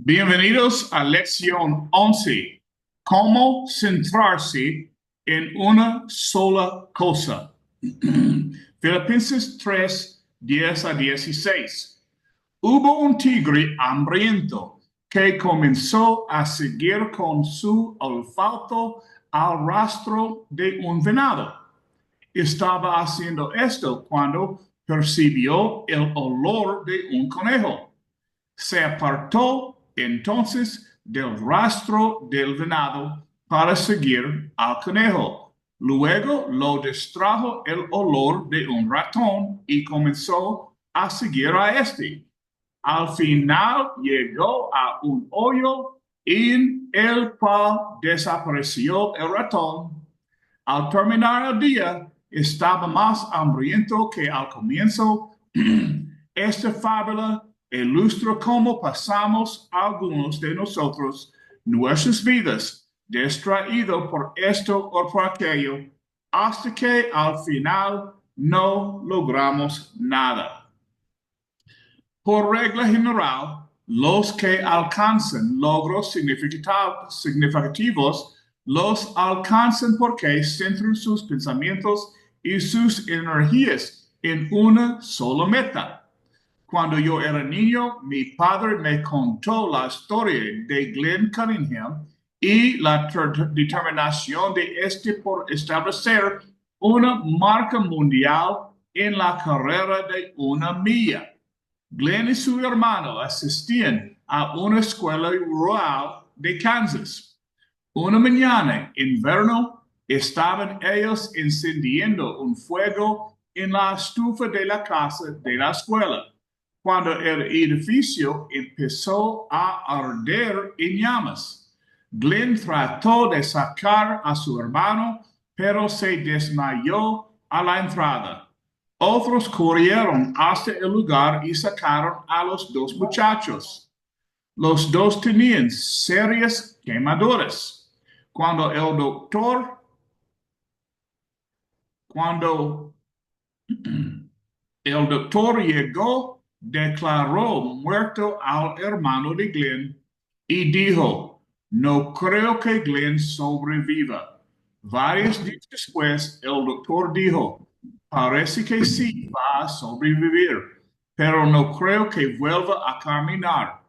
Bienvenidos a lección 11. ¿Cómo centrarse en una sola cosa? Filipenses 3, 10 a 16. Hubo un tigre hambriento que comenzó a seguir con su olfato al rastro de un venado. Estaba haciendo esto cuando percibió el olor de un conejo. Se apartó entonces del rastro del venado para seguir al conejo. Luego lo distrajo el olor de un ratón y comenzó a seguir a este. Al final llegó a un hoyo en el cual desapareció el ratón. Al terminar el día, estaba más hambriento que al comienzo. Esta fábula ilustra cómo pasamos algunos de nosotros nuestras vidas distraídos por esto o por aquello, hasta que al final no logramos nada. Por regla general, los que alcanzan logros significativos los alcanzan porque centran sus pensamientos y sus energías en una sola meta. Cuando yo era niño, mi padre me contó la historia de Glenn Cunningham y la determinación de este por establecer una marca mundial en la carrera de una milla. Glenn y su hermano asistían a una escuela rural de Kansas. Una mañana, en invierno, estaban ellos encendiendo un fuego en la estufa de la casa de la escuela, cuando el edificio empezó a arder en llamas. Glenn trató de sacar a su hermano, pero se desmayó a la entrada. Otros corrieron hasta el lugar y sacaron a los dos muchachos. Los dos tenían serias quemaduras. Cuando el doctor llegó, declaró muerto al hermano de Glenn y dijo: "No creo que Glenn sobreviva". Varios días después, el doctor dijo: "Parece que sí va a sobrevivir, pero no creo que vuelva a caminar".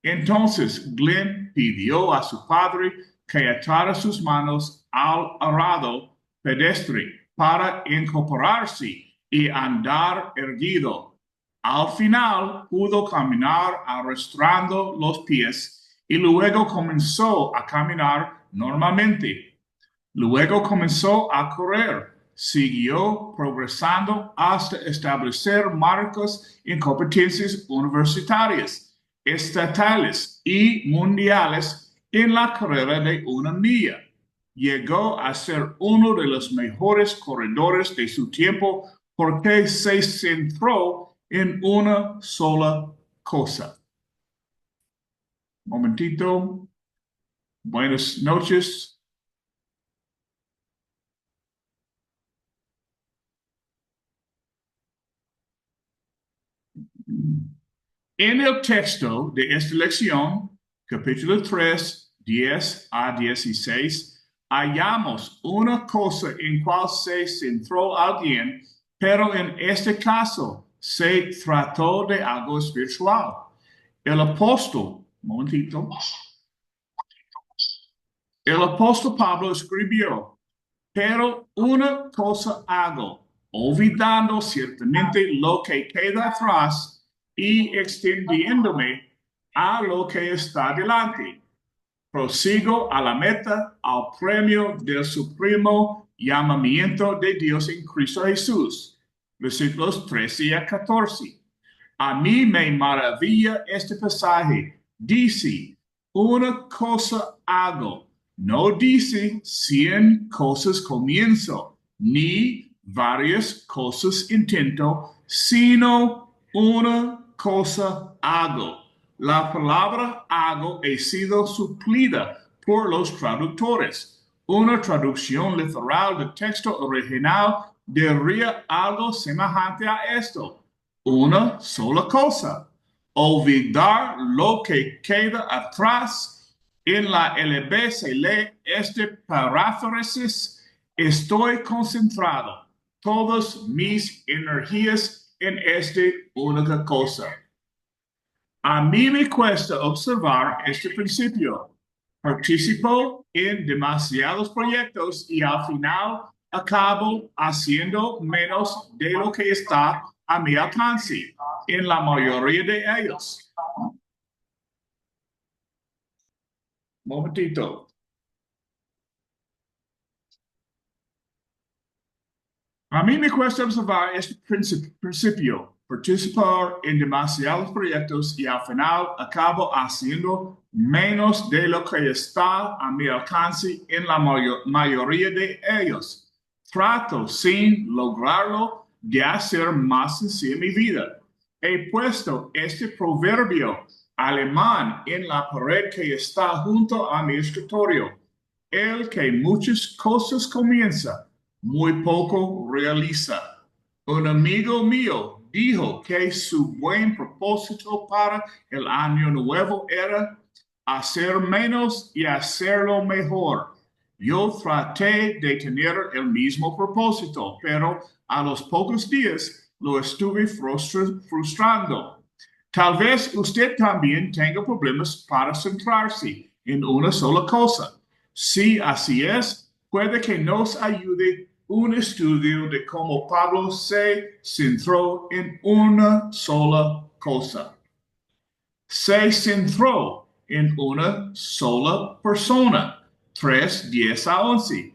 Entonces Glenn pidió a su padre que atara sus manos al arado pedestre para incorporarse y andar erguido. Al final pudo caminar arrastrando los pies y luego comenzó a caminar normalmente. Luego comenzó a correr. Siguió progresando hasta establecer marcas en competencias universitarias, estatales y mundiales en la carrera de una milla. Llegó a ser uno de los mejores corredores de su tiempo porque se centró en una sola cosa. Momentito. Buenas noches. En el texto de esta lección, capítulo 3, 10 a 16, hallamos una cosa en cual se centró alguien, pero en este caso se trató de algo espiritual. El apóstol, un momentito, el apóstol Pablo escribió: "Pero una cosa hago, olvidando ciertamente lo que queda atrás y extendiéndome a lo que está delante. Prosigo a la meta, al premio del supremo llamamiento de Dios en Cristo Jesús". Versículos 13 a 14. A mí me maravilla este pasaje. Dice: "Una cosa hago". No dice 100 cosas comienzo, ni varias cosas intento, sino una cosa hago. La palabra hago ha sido suplida por los traductores. Una traducción literal del texto original diría algo semejante a esto: una sola cosa. olvidar lo que queda atrás. En la LB se lee este paráfrasis: estoy concentrado todas mis energías en esta única cosa. A mí me cuesta observar este principio. Participo en demasiados proyectos y al final acabo haciendo menos de lo que está a mi alcance en la mayoría de ellos. Momentito. A mí me cuesta observar este principio, participar en demasiados proyectos y al final acabo haciendo menos de lo que está a mi alcance en la mayoría de ellos. Trato, sin lograrlo, de hacer más sencilla mi vida. He puesto este proverbio alemán en la pared que está junto a mi escritorio. El que muchas cosas comienza, muy poco realiza. Un amigo mío dijo que su buen propósito para el año nuevo era hacer menos y hacerlo mejor. Yo traté de tener el mismo propósito, pero a los pocos días lo estuve frustrando. Tal vez usted también tenga problemas para centrarse en una sola cosa. Si así es, puede que nos ayude un estudio de cómo Pablo se centró en una sola cosa. Se centró en una sola persona. 3:10-11.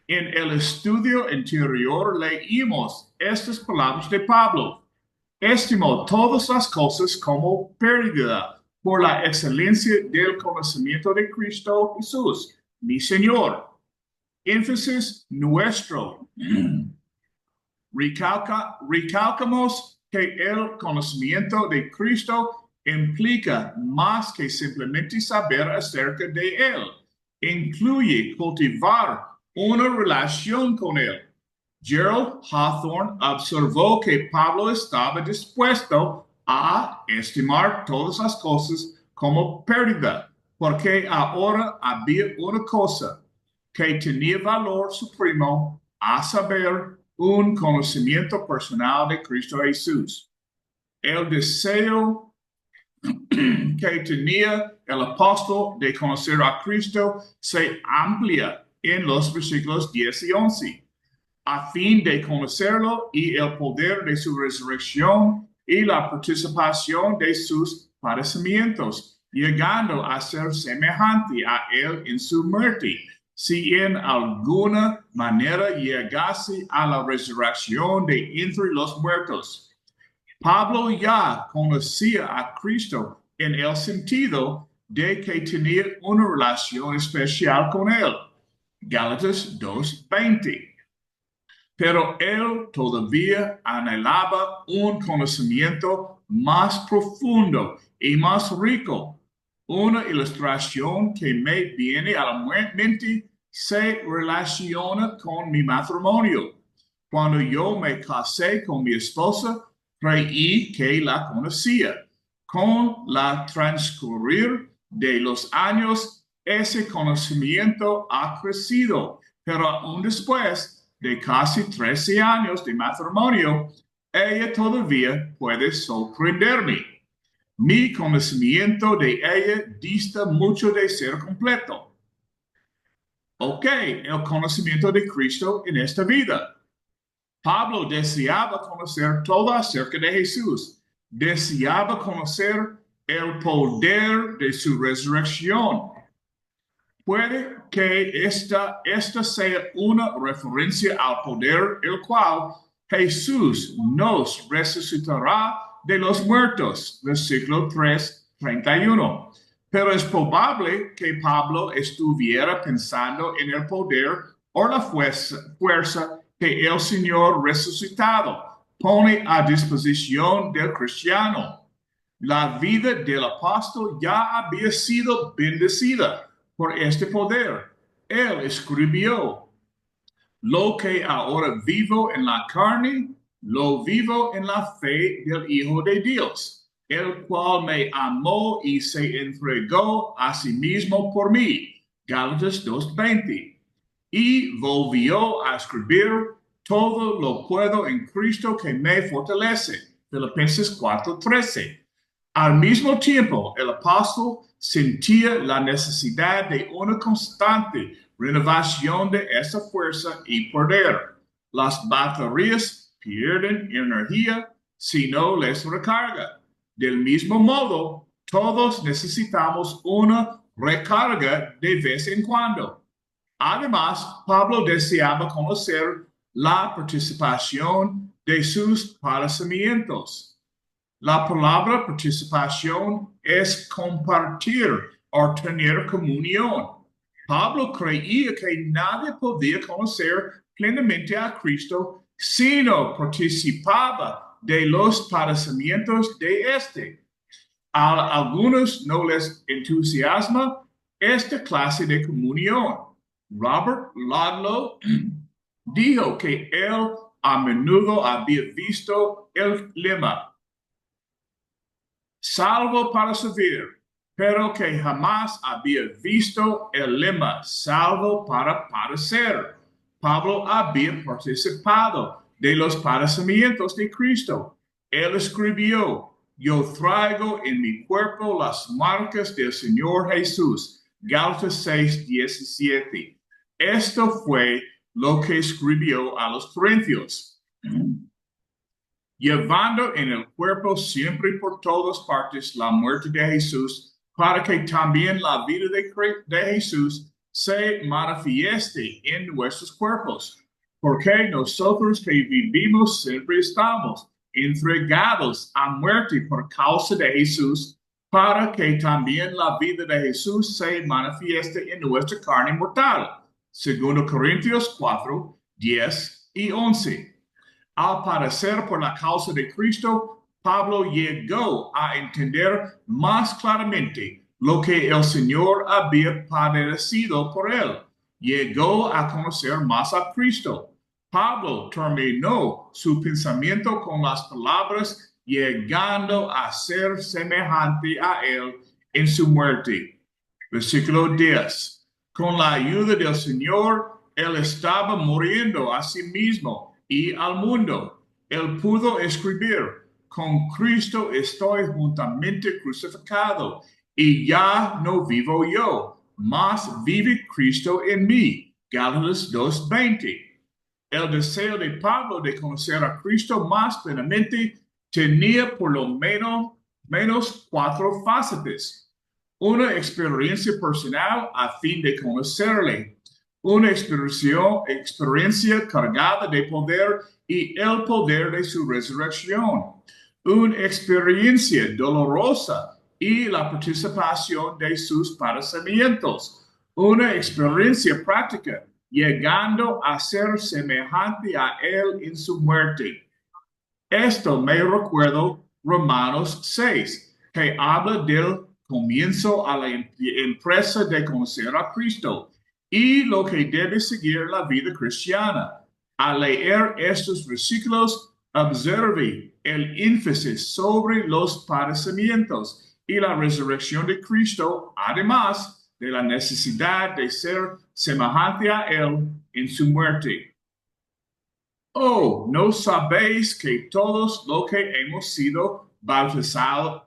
En el estudio anterior leímos estas palabras de Pablo. Estimó todas las cosas como pérdida por la excelencia del conocimiento de Cristo Jesús, mi Señor. Énfasis nuestro. Recalcamos que el conocimiento de Cristo implica más que simplemente saber acerca de Él. Incluye cultivar una relación con Él. Gerald Hawthorne observó que Pablo estaba dispuesto a estimar todas las cosas como pérdida, porque ahora había una cosa que tenía valor supremo, a saber, un conocimiento personal de Cristo Jesús. El deseo que tenía el apóstol de conocer a Cristo se amplía en los versículos 10 y 11, a fin de conocerlo y el poder de su resurrección y la participación de sus padecimientos, llegando a ser semejante a él en su muerte, si en alguna manera llegase a la resurrección de entre los muertos. Pablo ya conocía a Cristo en el sentido de que tenía una relación especial con él. Gálatas 2:20. Pero él todavía anhelaba un conocimiento más profundo y más rico. Una ilustración que me viene a la mente se relaciona con mi matrimonio. Cuando yo me casé con mi esposa, creí que la conocía. Con la transcurrir de los años, ese conocimiento ha crecido, pero aún después de casi 13 años de matrimonio, ella todavía puede sorprenderme. Mi conocimiento de ella dista mucho de ser completo. Ok, el conocimiento de Cristo en esta vida. Pablo deseaba conocer todo acerca de Jesús. Deseaba conocer el poder de su resurrección. Puede que esta sea una referencia al poder el cual Jesús nos resucitará de los muertos, versículo 3:31. Pero es probable que Pablo estuviera pensando en el poder o la fuerza que el Señor resucitado pone a disposición del cristiano. La vida del apóstol ya había sido bendecida por este poder. Él escribió: lo que ahora vivo en la carne, lo vivo en la fe del Hijo de Dios. el cual me amó y se entregó a sí mismo por mí. Gálatas 2:20. Y volvió a escribir, todo lo puedo en Cristo que me fortalece. Filipenses 4:13. Al mismo tiempo, el apóstol sentía la necesidad de una constante renovación de esa fuerza y poder. Las baterías pierden energía si no les recarga. Del mismo modo, todos necesitamos una recarga de vez en cuando. Además, Pablo deseaba conocer la participación de sus padecimientos. La palabra participación es compartir o tener comunión. Pablo creía que nadie podía conocer plenamente a Cristo si no participaba de los padecimientos de este. A algunos no les entusiasma esta clase de comunión. Robert Ludlow dijo que él a menudo había visto el lema salvo para servir, pero que jamás había visto el lema salvo para padecer. Pablo había participado de los padecimientos de Cristo. Él escribió, yo traigo en mi cuerpo las marcas del Señor Jesús. Gálatas 6:17. Esto fue lo que escribió a los Corintios. Llevando en el cuerpo siempre y por todas partes la muerte de Jesús, para que también la vida de Jesús se manifieste en nuestros cuerpos. Porque nosotros que vivimos siempre estamos entregados a muerte por causa de Jesús, para que también la vida de Jesús se manifieste en nuestra carne mortal. 2 Corintios 4:10-11. Al padecer por la causa de Cristo, Pablo llegó a entender más claramente lo que el Señor había padecido por él. Llegó a conocer más a Cristo. Pablo terminó su pensamiento con las palabras, llegando a ser semejante a él en su muerte. Versículo 10. Con la ayuda del Señor, él estaba muriendo a sí mismo y al mundo. Él pudo escribir, con Cristo estoy juntamente crucificado y ya no vivo yo, mas vive Cristo en mí. Gálatas 2:20. El deseo de Pablo de conocer a Cristo más plenamente tenía por lo menos 4 facetas. Una experiencia personal a fin de conocerle, una experiencia cargada de poder y el poder de su resurrección, una experiencia dolorosa y la participación de sus padecimientos, una experiencia práctica, llegando a ser semejante a él en su muerte. Esto me recuerda Romanos 6, que habla del comienzo a la empresa de conocer a Cristo y lo que debe seguir la vida cristiana. Al leer estos versículos, observe el énfasis sobre los padecimientos y la resurrección de Cristo, además de la necesidad de ser semejante a Él en su muerte. Oh, ¿no sabéis que todos los que hemos sido bautizados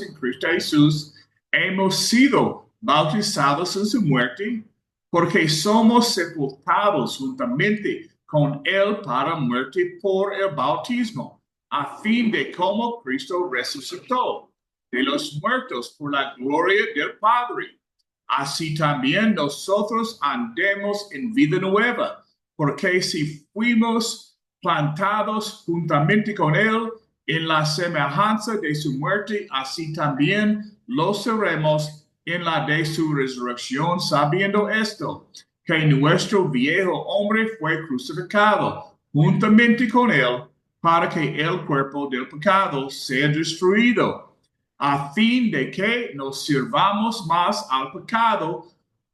en Cristo Jesús, hemos sido bautizados en su muerte? Porque somos sepultados juntamente con Él para muerte por el bautismo, a fin de como Cristo resucitó de los muertos por la gloria del Padre. Así también nosotros andemos en vida nueva. Porque si fuimos plantados juntamente con Él en la semejanza de su muerte, así también lo seremos en la de su resurrección, sabiendo esto, que nuestro viejo hombre fue crucificado juntamente con Él, para que el cuerpo del pecado sea destruido, a fin de que nos sirvamos más al pecado,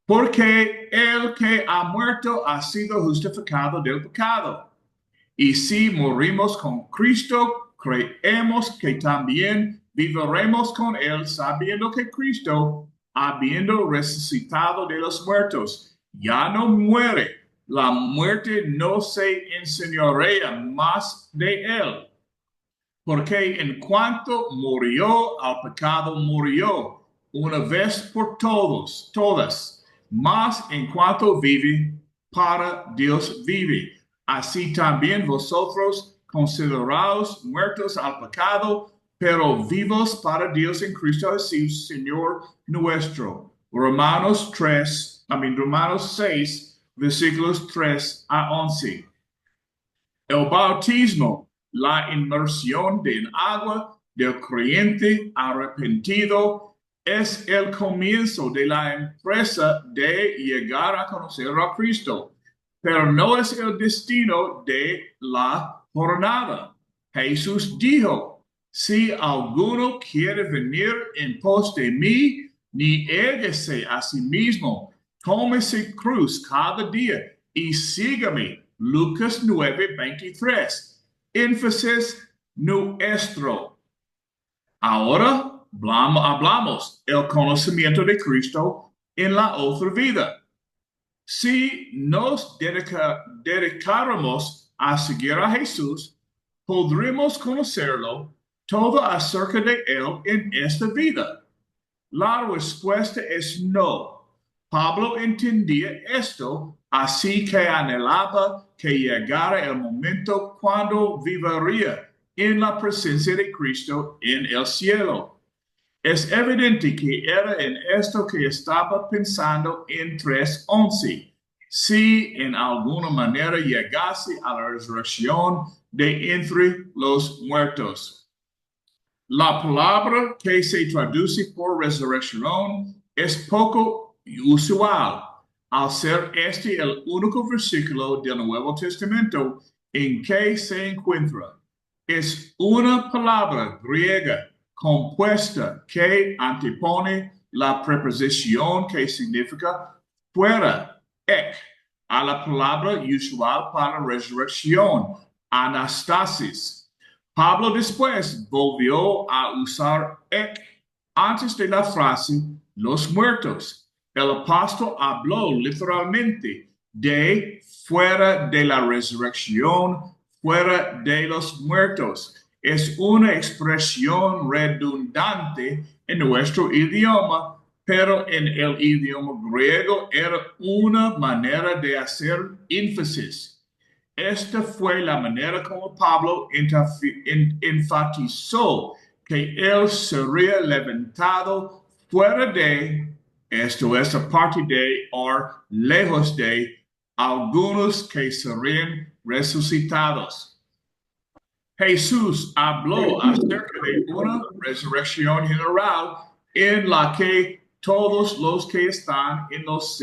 porque el que ha muerto ha sido justificado del pecado. Y si morimos con Cristo, creemos que también viviremos con él, sabiendo que Cristo, habiendo resucitado de los muertos, ya no muere. La muerte no se enseñorea más de él. Porque en cuanto murió al pecado, murió una vez por todas. Mas en cuanto vive, para Dios vive. Así también vosotros consideraos muertos al pecado, pero vivos para Dios en Cristo Jesús, Señor nuestro. Romanos 6, versículos 3 a 11. El bautismo, la inmersión en agua del creyente arrepentido, es el comienzo de la empresa de llegar a conocer a Cristo, pero no es el destino de la jornada. Jesús dijo, si alguno quiere venir en pos de mí, niéguese a sí mismo, tómese cruz cada día y sígame. Lucas 9:23. Énfasis nuestro. Ahora hablamos el conocimiento de Cristo en la otra vida. Si nos dedicáramos a seguir a Jesús, podremos conocerlo todo acerca de él en esta vida. La respuesta es no. Pablo entendía esto, así que anhelaba que llegara el momento cuando viviría en la presencia de Cristo en el cielo. Es evidente que era en esto que estaba pensando en 3:11. Si en alguna manera llegase a la resurrección de entre los muertos. La palabra que se traduce por resurrección es poco usual, al ser este el único versículo del Nuevo Testamento en que se encuentra. Es una palabra griega compuesta que antepone la preposición que significa fuera, ek, a la palabra usual para resurrección, anastasis. Pablo después volvió a usar ek antes de la frase los muertos. El apóstol habló literalmente de fuera de la resurrección, fuera de los muertos. Es una expresión redundante en nuestro idioma, pero en el idioma griego era una manera de hacer énfasis. Esta fue la manera como Pablo enfatizó que él sería levantado fuera de, esto es aparte de o lejos de, algunos que serían resucitados. Jesús habló acerca de una resurrección general en la que todos los que están en los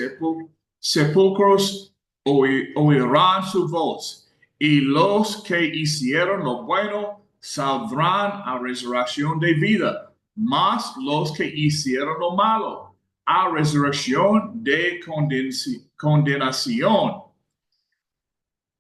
sepulcros oirán su voz, y los que hicieron lo bueno saldrán a resurrección de vida, mas los que hicieron lo malo a resurrección de condenación.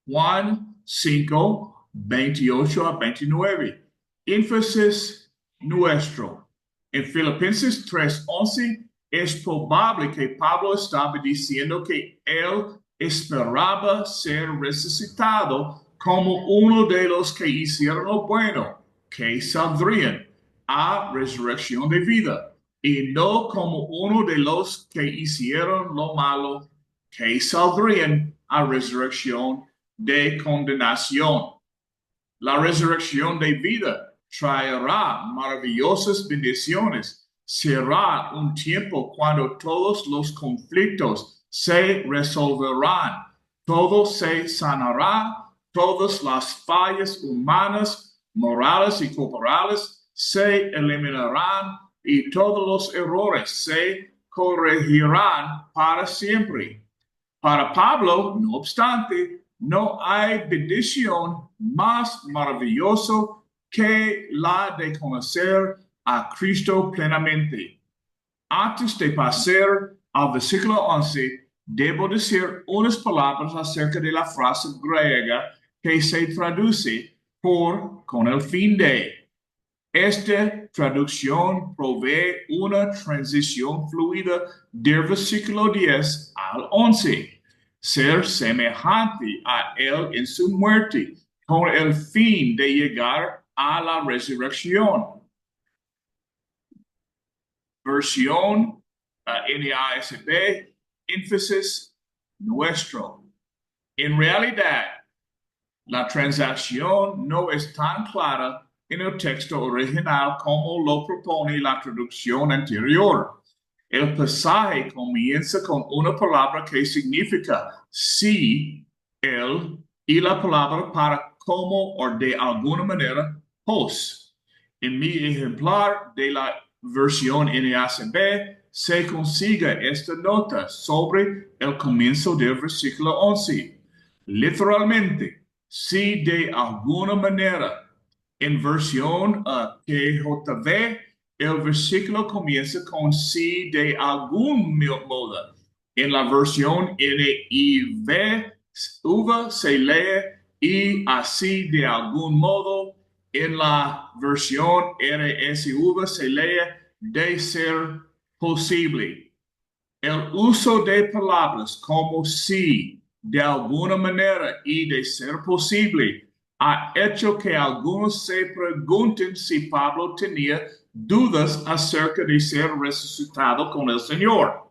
Juan 5:28-29. Énfasis nuestro. En Filipenses 3:11 es probable que Pablo estaba diciendo que él esperaba ser resucitado como uno de los que hicieron lo bueno, que saldrían a resurrección de vida, y no como uno de los que hicieron lo malo, que saldrían a resurrección de condenación. La resurrección de vida traerá maravillosas bendiciones. Será un tiempo cuando todos los conflictos se resolverán, todo se sanará, todas las fallas humanas, morales y corporales se eliminarán y todos los errores se corregirán para siempre. Para Pablo, no obstante, no hay bendición más maravillosa que la de conocer a Cristo plenamente. Antes de pasar al versículo 11, debo decir unas palabras acerca de la frase griega que se traduce con el fin de. Esta traducción provee una transición fluida del versículo 10 al 11. Ser semejante a él en su muerte, con el fin de llegar a la resurrección. Versión NASB, énfasis nuestro. En realidad, la transacción no es tan clara en el texto original como lo propone la traducción anterior. El pasaje comienza con una palabra que significa sí, él, y la palabra para como o de alguna manera pos. En mi ejemplar de la versión NASB se consigue esta nota sobre el comienzo del versículo 11. Literalmente, si de alguna manera. En versión KJV, el versículo comienza con si de algún modo. En la versión NIV, se lee y así de algún modo. En la versión RSV se lee de ser posible. El uso de palabras como si, de alguna manera y de ser posible ha hecho que algunos se pregunten si Pablo tenía dudas acerca de ser resucitado con el Señor.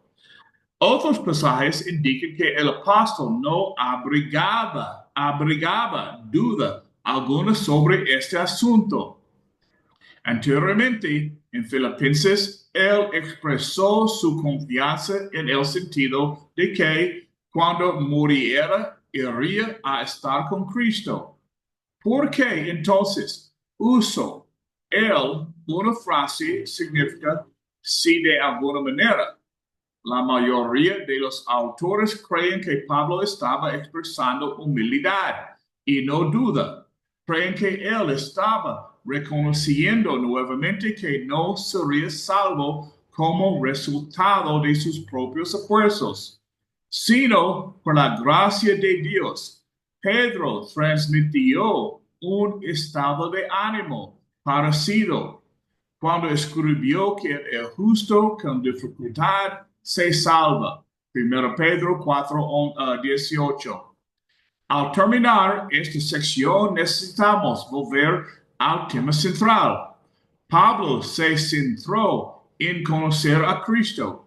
Otros pasajes indican que el apóstol no abrigaba duda alguna sobre este asunto. Anteriormente, en Filipenses, él expresó su confianza en el sentido de que cuando muriera, iría a estar con Cristo. ¿Por qué entonces uso él una frase significa si de alguna manera? La mayoría de los autores creen que Pablo estaba expresando humildad y no duda. Creen que él estaba reconociendo nuevamente que no sería salvo como resultado de sus propios esfuerzos, sino por la gracia de Dios. Pedro transmitió un estado de ánimo parecido cuando escribió que el justo con dificultad se salva. 1 Pedro 4:18. Al terminar esta sección necesitamos volver al tema central. Pablo se centró en conocer a Cristo.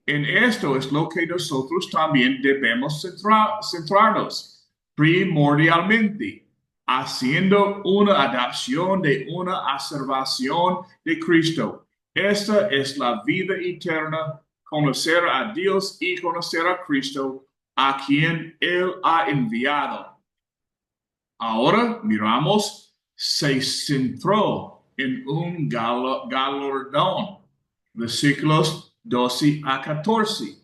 En esto es lo que nosotros también debemos centrarnos primordialmente, haciendo una adaptación de una observación de Cristo. Esta es la vida eterna, conocer a Dios y conocer a Cristo, a quien Él ha enviado. Ahora miramos, se centró en un galardón, versículos 12 a 14.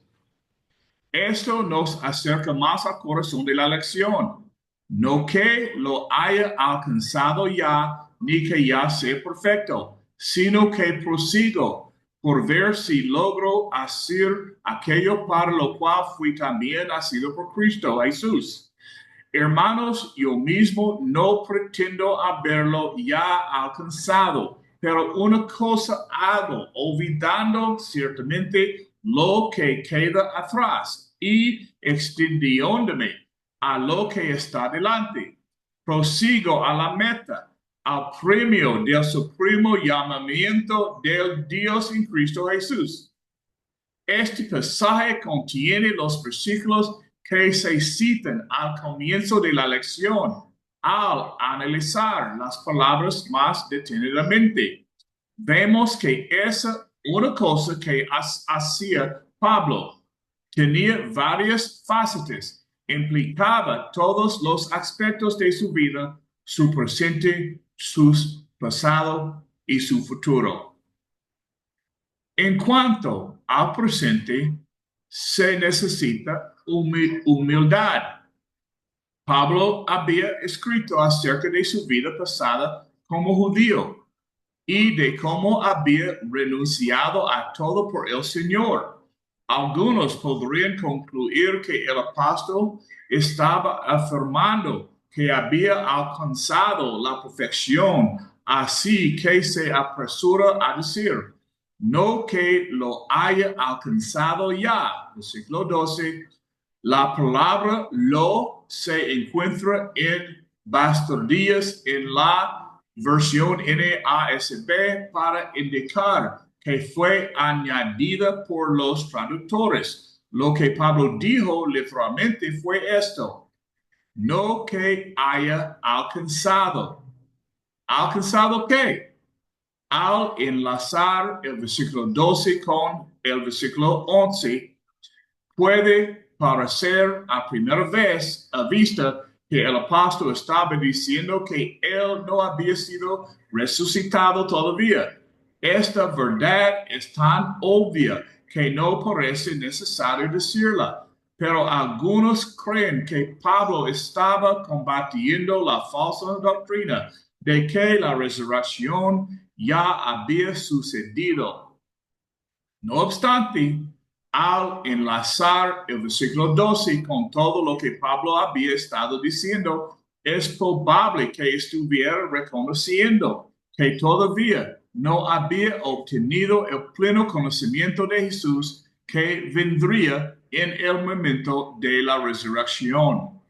Esto nos acerca más al corazón de la lección. No que lo haya alcanzado ya, ni que ya sea perfecto, sino que prosigo por ver si logro hacer aquello para lo cual fui también nacido por Cristo Jesús. Hermanos, yo mismo no pretendo haberlo ya alcanzado, pero una cosa hago, olvidando ciertamente lo que queda atrás y extendiéndome a lo que está delante. Prosigo a la meta, al premio del supremo llamamiento del Dios en Cristo Jesús. Este pasaje contiene los versículos que se citan al comienzo de la lección. Al analizar las palabras más detenidamente, vemos que esa una cosa que hacía Pablo tenía varias facetas, implicaba todos los aspectos de su vida, su presente, su pasado y su futuro. En cuanto al presente, se necesita humildad. Pablo había escrito acerca de su vida pasada como judío y de cómo había renunciado a todo por el Señor. Algunos podrían concluir que el apóstol estaba afirmando que había alcanzado la perfección, así que se apresura a decir, no que lo haya alcanzado ya. Versículo 12, la palabra lo se encuentra en bastardías en la versión NASB para indicar que fue añadida por los traductores. Lo que Pablo dijo literalmente fue esto: no que haya alcanzado. ¿Alcanzado qué? Al enlazar el versículo 12 con el versículo 11, puede parecer a primera vez a vista que el apóstol estaba diciendo que él no había sido resucitado todavía. Esta verdad es tan obvia que no parece necesario decirla, pero algunos creen que Pablo estaba combatiendo la falsa doctrina de que la resurrección ya había sucedido. No obstante, al enlazar el versículo 12 con todo lo que Pablo había estado diciendo, es probable que estuviera reconociendo que todavía no había obtenido el pleno conocimiento de Jesús que vendría en el momento de la resurrección.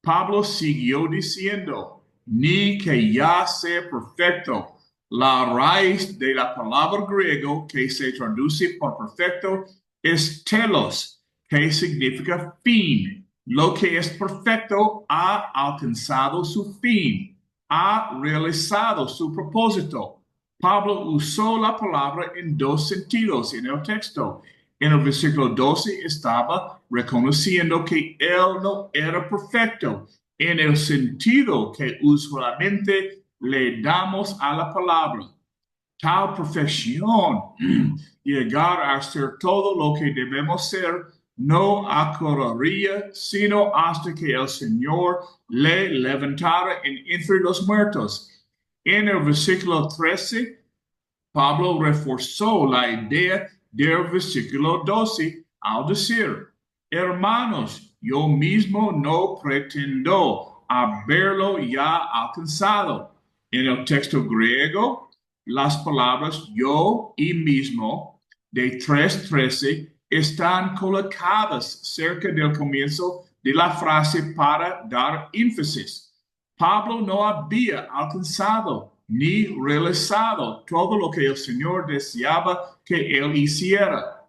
Pablo siguió diciendo, ni que ya sea perfecto. La raíz de la palabra griego que se traduce por perfecto es telos, que significa fin. Lo que es perfecto ha alcanzado su fin, ha realizado su propósito. Pablo usó la palabra en dos sentidos en el texto. En el versículo 12 estaba reconociendo que él no era perfecto en el sentido que usualmente le damos a la palabra. Tal perfección, llegar a ser todo lo que debemos ser, no ocurriría sino hasta que el Señor le levantara entre los muertos. En el versículo 13, Pablo reforzó la idea del versículo 12 al decir, hermanos, yo mismo no pretendo haberlo ya alcanzado. En el texto griego, las palabras yo y mismo de 3:13 están colocadas cerca del comienzo de la frase para dar énfasis. Pablo no había alcanzado ni realizado todo lo que el Señor deseaba que él hiciera.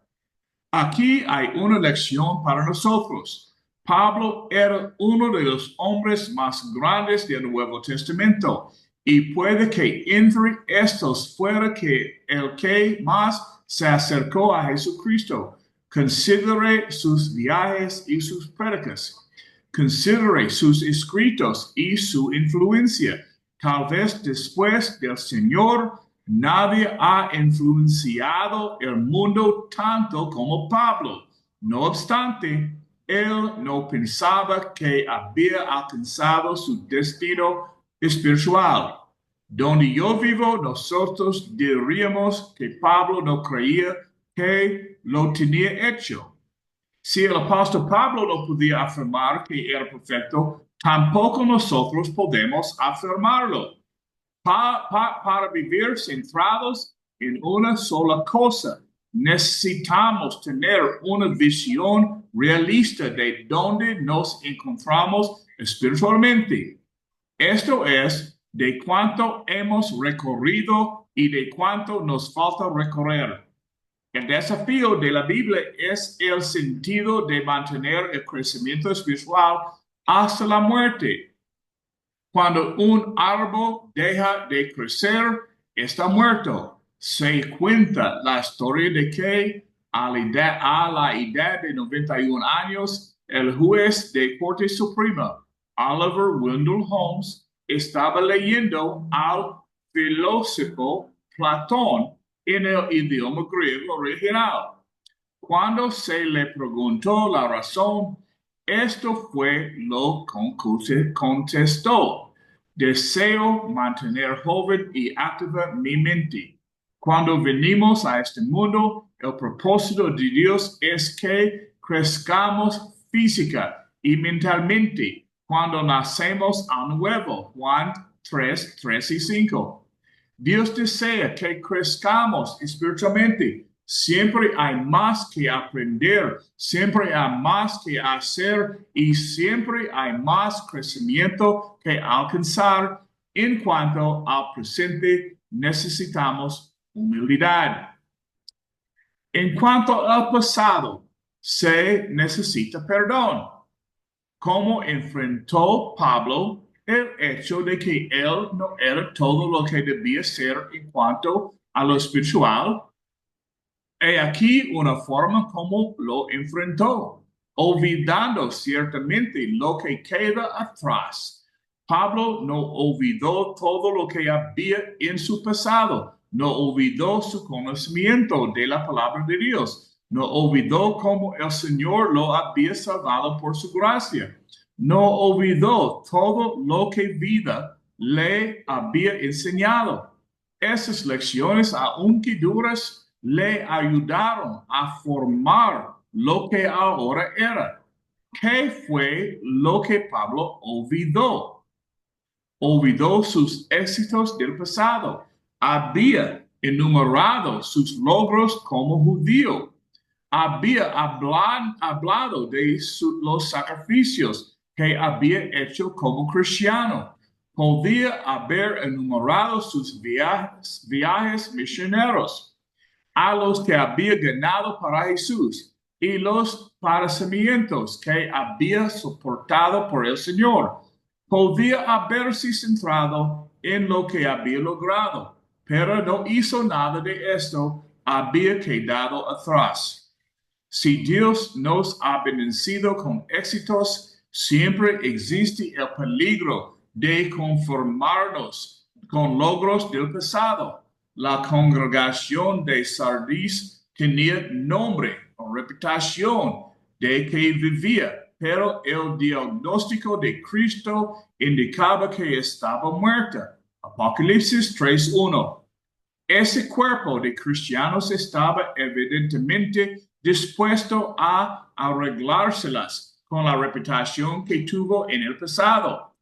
Aquí hay una lección para nosotros. Pablo era uno de los hombres más grandes del Nuevo Testamento y puede que entre estos fuera que el que más se acercó a Jesucristo. Considere sus viajes y sus prédicas. Considere sus escritos y su influencia. Tal vez después del Señor, nadie ha influenciado el mundo tanto como Pablo. No obstante, él no pensaba que había alcanzado su destino espiritual. Donde yo vivo, nosotros diríamos que Pablo no creía que lo tenía hecho. Si el apóstol Pablo no podía afirmar que era perfecto, tampoco nosotros podemos afirmarlo. Para vivir centrados en una sola cosa, necesitamos tener una visión realista de dónde nos encontramos espiritualmente. Esto es, de cuánto hemos recorrido y de cuánto nos falta recorrer. El desafío de la Biblia es el sentido de mantener el crecimiento espiritual hasta la muerte. Cuando un árbol deja de crecer, está muerto. Se cuenta la historia de que a la edad de 91 años, el juez de Corte Suprema, Oliver Wendell Holmes, estaba leyendo al filósofo Platón en el idioma griego original. Cuando se le preguntó la razón, esto fue lo que contestó: deseo mantener joven y activa mi mente. Cuando venimos a este mundo, el propósito de Dios es que crezcamos física y mentalmente. cuando nacemos a nuevo. Juan 3, 3 y 5. Dios desea que crezcamos espiritualmente. Siempre hay más que aprender, siempre hay más que hacer y siempre hay más crecimiento que alcanzar. En cuanto al presente, necesitamos humildad. En cuanto al pasado, se necesita perdón. ¿Cómo enfrentó Pablo el hecho de que él no era todo lo que debía ser en cuanto a lo espiritual? He aquí una forma como lo enfrentó, olvidando ciertamente lo que queda atrás. Pablo no olvidó todo lo que había en su pasado, no olvidó su conocimiento de la palabra de Dios, no olvidó cómo el Señor lo había salvado por su gracia, no olvidó todo lo que vida le había enseñado. Esas lecciones, aunque duras, le ayudaron a formar lo que ahora era. ¿Qué fue lo que Pablo olvidó? Olvidó sus éxitos del pasado. Había enumerado sus logros como judío. Había hablado de los sacrificios que había hecho como cristiano. Podía haber enumerado sus viajes misioneros a los que había ganado para Jesús y los padecimientos que había soportado por el Señor. Podía haberse centrado en lo que había logrado, pero no hizo nada de esto, había quedado atrás. Si Dios nos ha bendecido con éxitos, siempre existe el peligro de conformarnos con logros del pasado. La congregación de Sardis tenía nombre o reputación de que vivía, pero el diagnóstico de Cristo indicaba que estaba muerta. Apocalipsis 3:1. Ese cuerpo de cristianos estaba evidentemente dispuesto a arreglárselas con la reputación que tuvo en el pasado.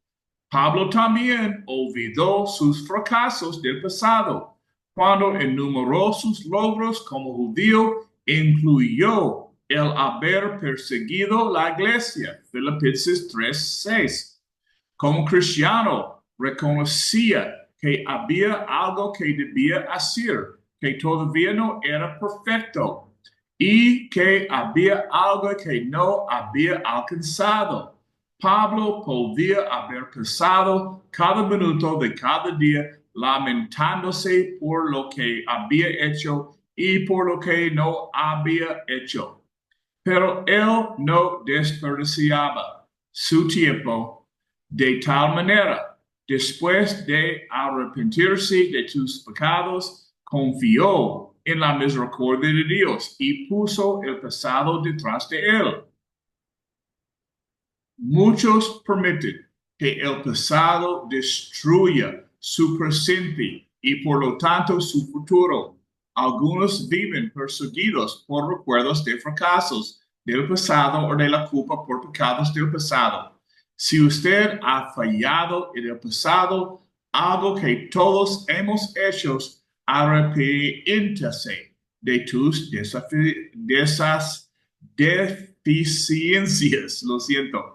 Pablo también olvidó sus fracasos del pasado. Cuando enumeró sus logros como judío, incluyó el haber perseguido la iglesia, Filipenses 3:6. Como cristiano, reconocía que había algo que debía hacer, que todavía no era perfecto y que había algo que no había alcanzado. Pablo podía haber pasado cada minuto de cada día lamentándose por lo que había hecho y por lo que no había hecho. Pero él no desperdiciaba su tiempo de tal manera. Después de arrepentirse de sus pecados, confió en la misericordia de Dios y puso el pasado detrás de él. Muchos permiten que el pasado destruya su presente y por lo tanto su futuro. Algunos viven perseguidos por recuerdos de fracasos del pasado o de la culpa por pecados del pasado. Si usted ha fallado en el pasado, algo que todos hemos hecho, arrepiéntase de tus deficiencias. Lo siento.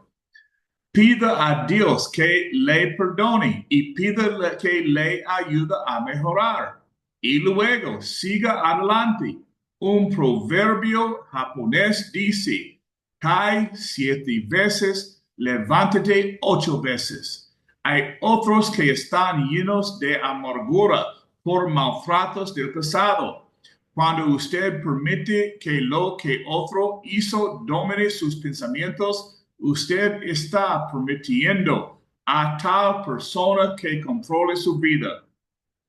Pida a Dios que le perdone y pida que le ayude a mejorar. Y luego siga adelante. Un proverbio japonés dice, cae 7 veces, levántate 8 veces. Hay otros que están llenos de amargura por maltratos del pasado. Cuando usted permite que lo que otro hizo domine sus pensamientos, usted está permitiendo a tal persona que controle su vida.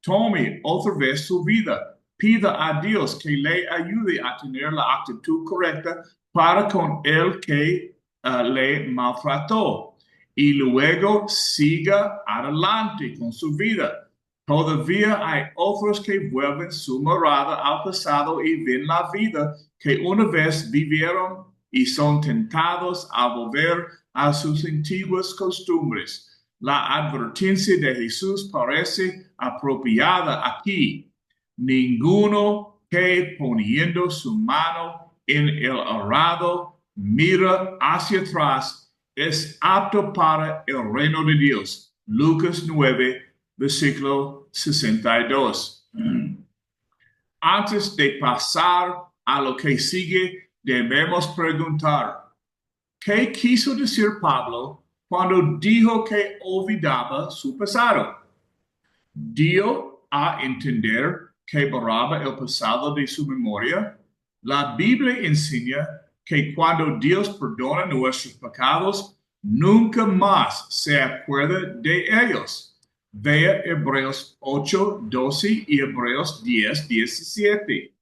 Tome otra vez su vida. Pida a Dios que le ayude a tener la actitud correcta para con el que le maltrató. Y luego siga adelante con su vida. Todavía hay otros que vuelven su morada al pasado y ven la vida que una vez vivieron y son tentados a volver a sus antiguas costumbres. La advertencia de Jesús parece apropiada aquí. Ninguno que poniendo su mano en el arado mira hacia atrás es apto para el reino de Dios. Lucas 9, versículo 62. Antes de pasar a lo que sigue, debemos preguntar, ¿qué quiso decir Pablo cuando dijo que olvidaba su pasado? ¿Dio a entender que borraba el pasado de su memoria? La Biblia enseña que cuando Dios perdona nuestros pecados, nunca más se acuerda de ellos. Vea Hebreos 8, 12 y Hebreos 10, 17.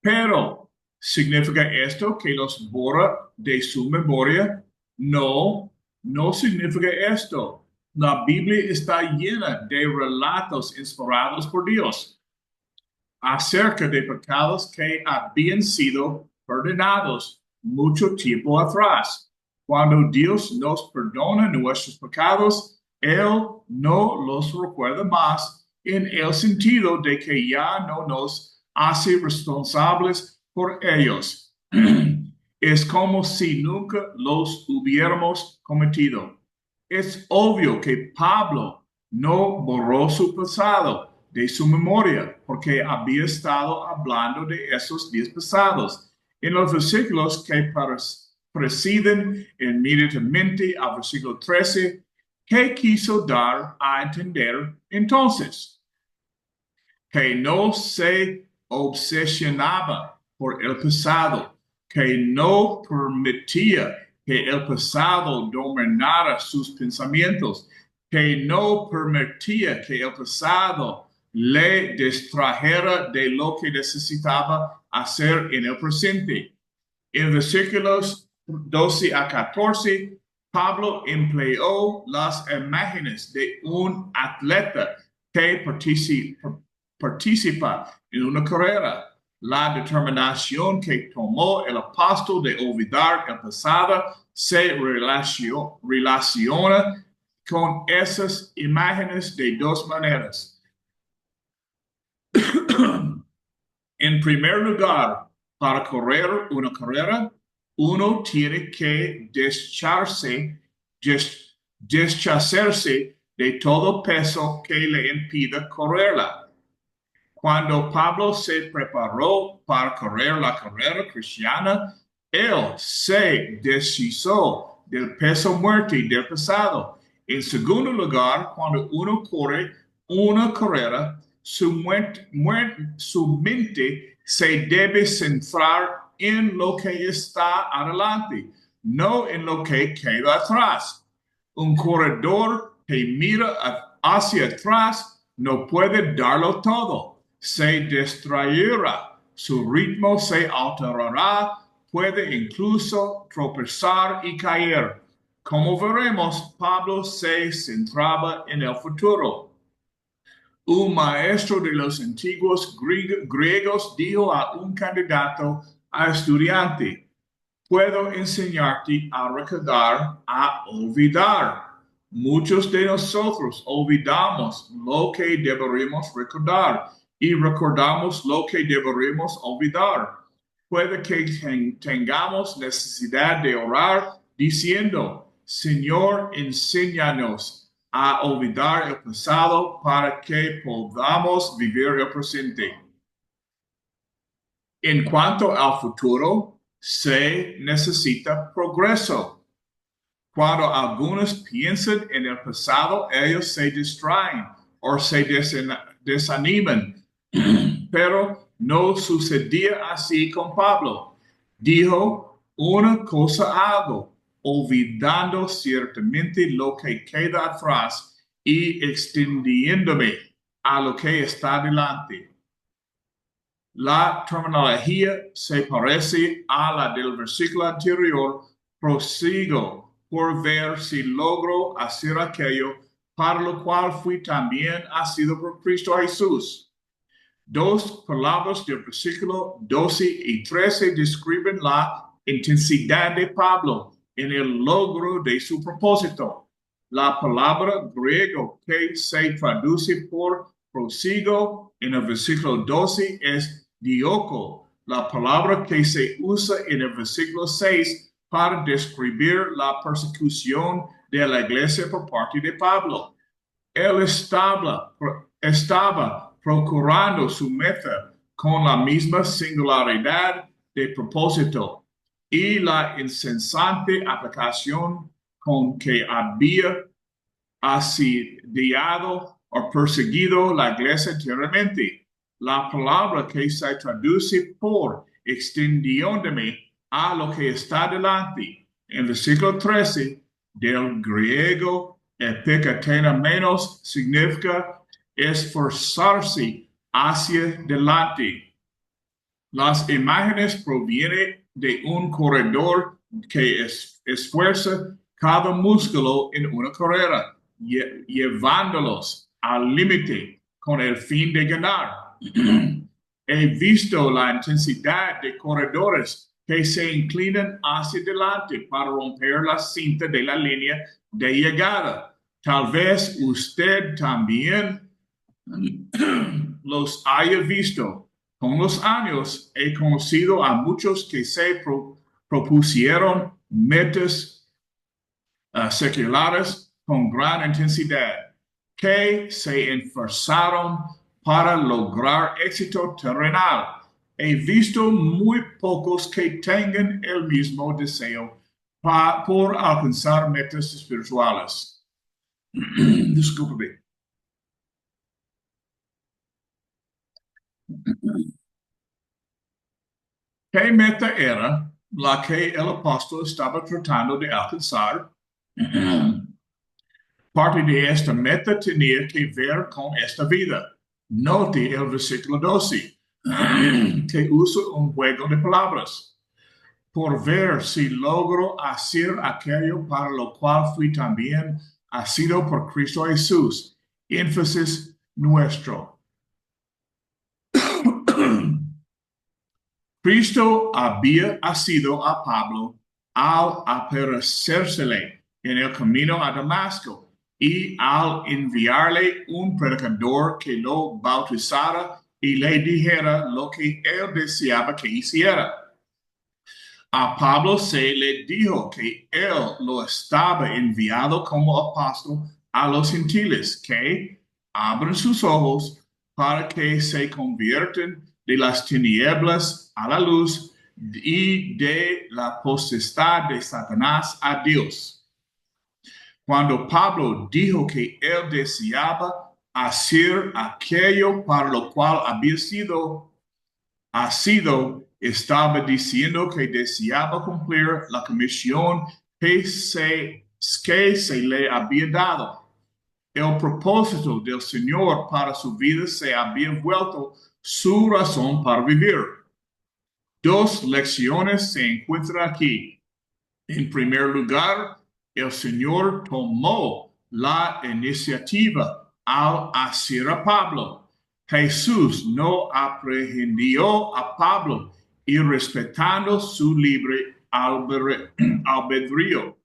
Pero, ¿significa esto que los borra de su memoria? No, no significa esto. La Biblia está llena de relatos inspirados por Dios acerca de pecados que habían sido perdonados mucho tiempo atrás. Cuando Dios nos perdona nuestros pecados, Él no los recuerda más en el sentido de que ya no nos hace responsables por ellos. Es como si nunca los hubiéramos cometido. Es obvio que Pablo no borró su pasado de su memoria, porque había estado hablando de esos días pasados. En los versículos que preceden inmediatamente al versículo 13, ¿qué quiso dar a entender entonces? Que no se obsesionaba por el pasado, que no permitía que el pasado dominara sus pensamientos, que no permitía que el pasado le distrajera de lo que necesitaba hacer en el presente. En versículos 12 a 14, Pablo empleó las imágenes de un atleta que participa en una carrera. La determinación que tomó el apóstol de olvidar el pasado se relaciona con esas imágenes de dos maneras. En primer lugar, para correr una carrera, uno tiene que deshacerse de todo peso que le impida correrla. Cuando Pablo se preparó para correr la carrera cristiana, él se deshizo del peso muerto del pasado. En segundo lugar, cuando uno corre una carrera, su mente se debe centrar en lo que está adelante, no en lo que queda atrás. Un corredor que mira hacia atrás no puede darlo todo. Se distraerá, su ritmo se alterará, puede incluso tropezar y caer. Como veremos, Pablo se centraba en el futuro. Un maestro de los antiguos griegos dijo a un candidato a estudiante, puedo enseñarte a recordar, a olvidar. Muchos de nosotros olvidamos lo que deberíamos recordar y recordamos lo que deberíamos olvidar. Puede que tengamos necesidad de orar diciendo, Señor, enséñanos a olvidar el pasado para que podamos vivir el presente. En cuanto al futuro, se necesita progreso. Cuando algunos piensan en el pasado, ellos se distraen o se desaniman. Pero no sucedía así con Pablo. Dijo, una cosa hago, olvidando ciertamente lo que queda atrás y extendiéndome a lo que está delante. La terminología se parece a la del versículo anterior. Prosigo por ver si logro hacer aquello para lo cual fui también asido por Cristo Jesús. Dos palabras del versículo 12 y 13 describen la intensidad de Pablo. en el logro de su propósito. La palabra griego que se traduce por prosigo en el versículo 12 es dioko, la palabra que se usa en el versículo 6 para describir la persecución de la iglesia por parte de Pablo. Él estaba procurando su meta con la misma singularidad de propósito y la incesante aplicación con que había asediado o perseguido la iglesia anteriormente. La palabra que se traduce por extendiéndome a lo que está delante en el versículo 13 del griego epikatemenos significa esforzarse hacia delante. Las imágenes provienen de un corredor que esfuerza cada músculo en una carrera, llevándolos al límite con el fin de ganar. He visto la intensidad de corredores que se inclinan hacia adelante para romper la cinta de la línea de llegada. Tal vez usted también los haya visto. Con los años he conocido a muchos que se propusieron metas seculares con gran intensidad, que se esforzaron para lograr éxito terrenal. He visto muy pocos que tengan el mismo deseo por alcanzar metas espirituales. Discúlpeme. ¿Qué meta era la que el apóstol estaba tratando de alcanzar? Parte de esta meta tenía que ver con esta vida. Note el versículo 12, que usa un juego de palabras. Por ver si logro hacer aquello para lo cual fui también asido por Cristo Jesús. Énfasis nuestro. Cristo había asido a Pablo al aparecérsele en el camino a Damasco y al enviarle un predicador que lo bautizara y le dijera lo que él deseaba que hiciera. A Pablo se le dijo que él lo estaba enviado como apóstol a los gentiles, que abran sus ojos para que se conviertan de las tinieblas a la luz y de la potestad de Satanás a Dios. Cuando Pablo dijo que él deseaba hacer aquello para lo cual había sido, estaba diciendo que deseaba cumplir la comisión que se le había dado. El propósito del Señor para su vida se había vuelto su razón para vivir. Dos lecciones se encuentran aquí. En primer lugar, el Señor tomó la iniciativa al hacer a Pablo. Jesús no aprehendió a Pablo y respetando su libre albedrío.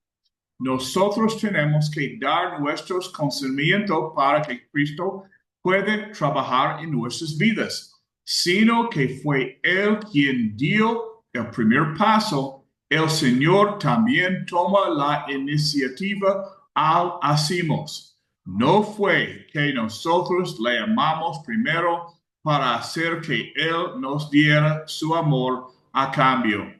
Nosotros tenemos que dar nuestros consentimientos para que Cristo pueda trabajar en nuestras vidas, sino que fue Él quien dio el primer paso. El Señor también toma la iniciativa al hacemos. No fue que nosotros le amamos primero para hacer que Él nos diera su amor a cambio.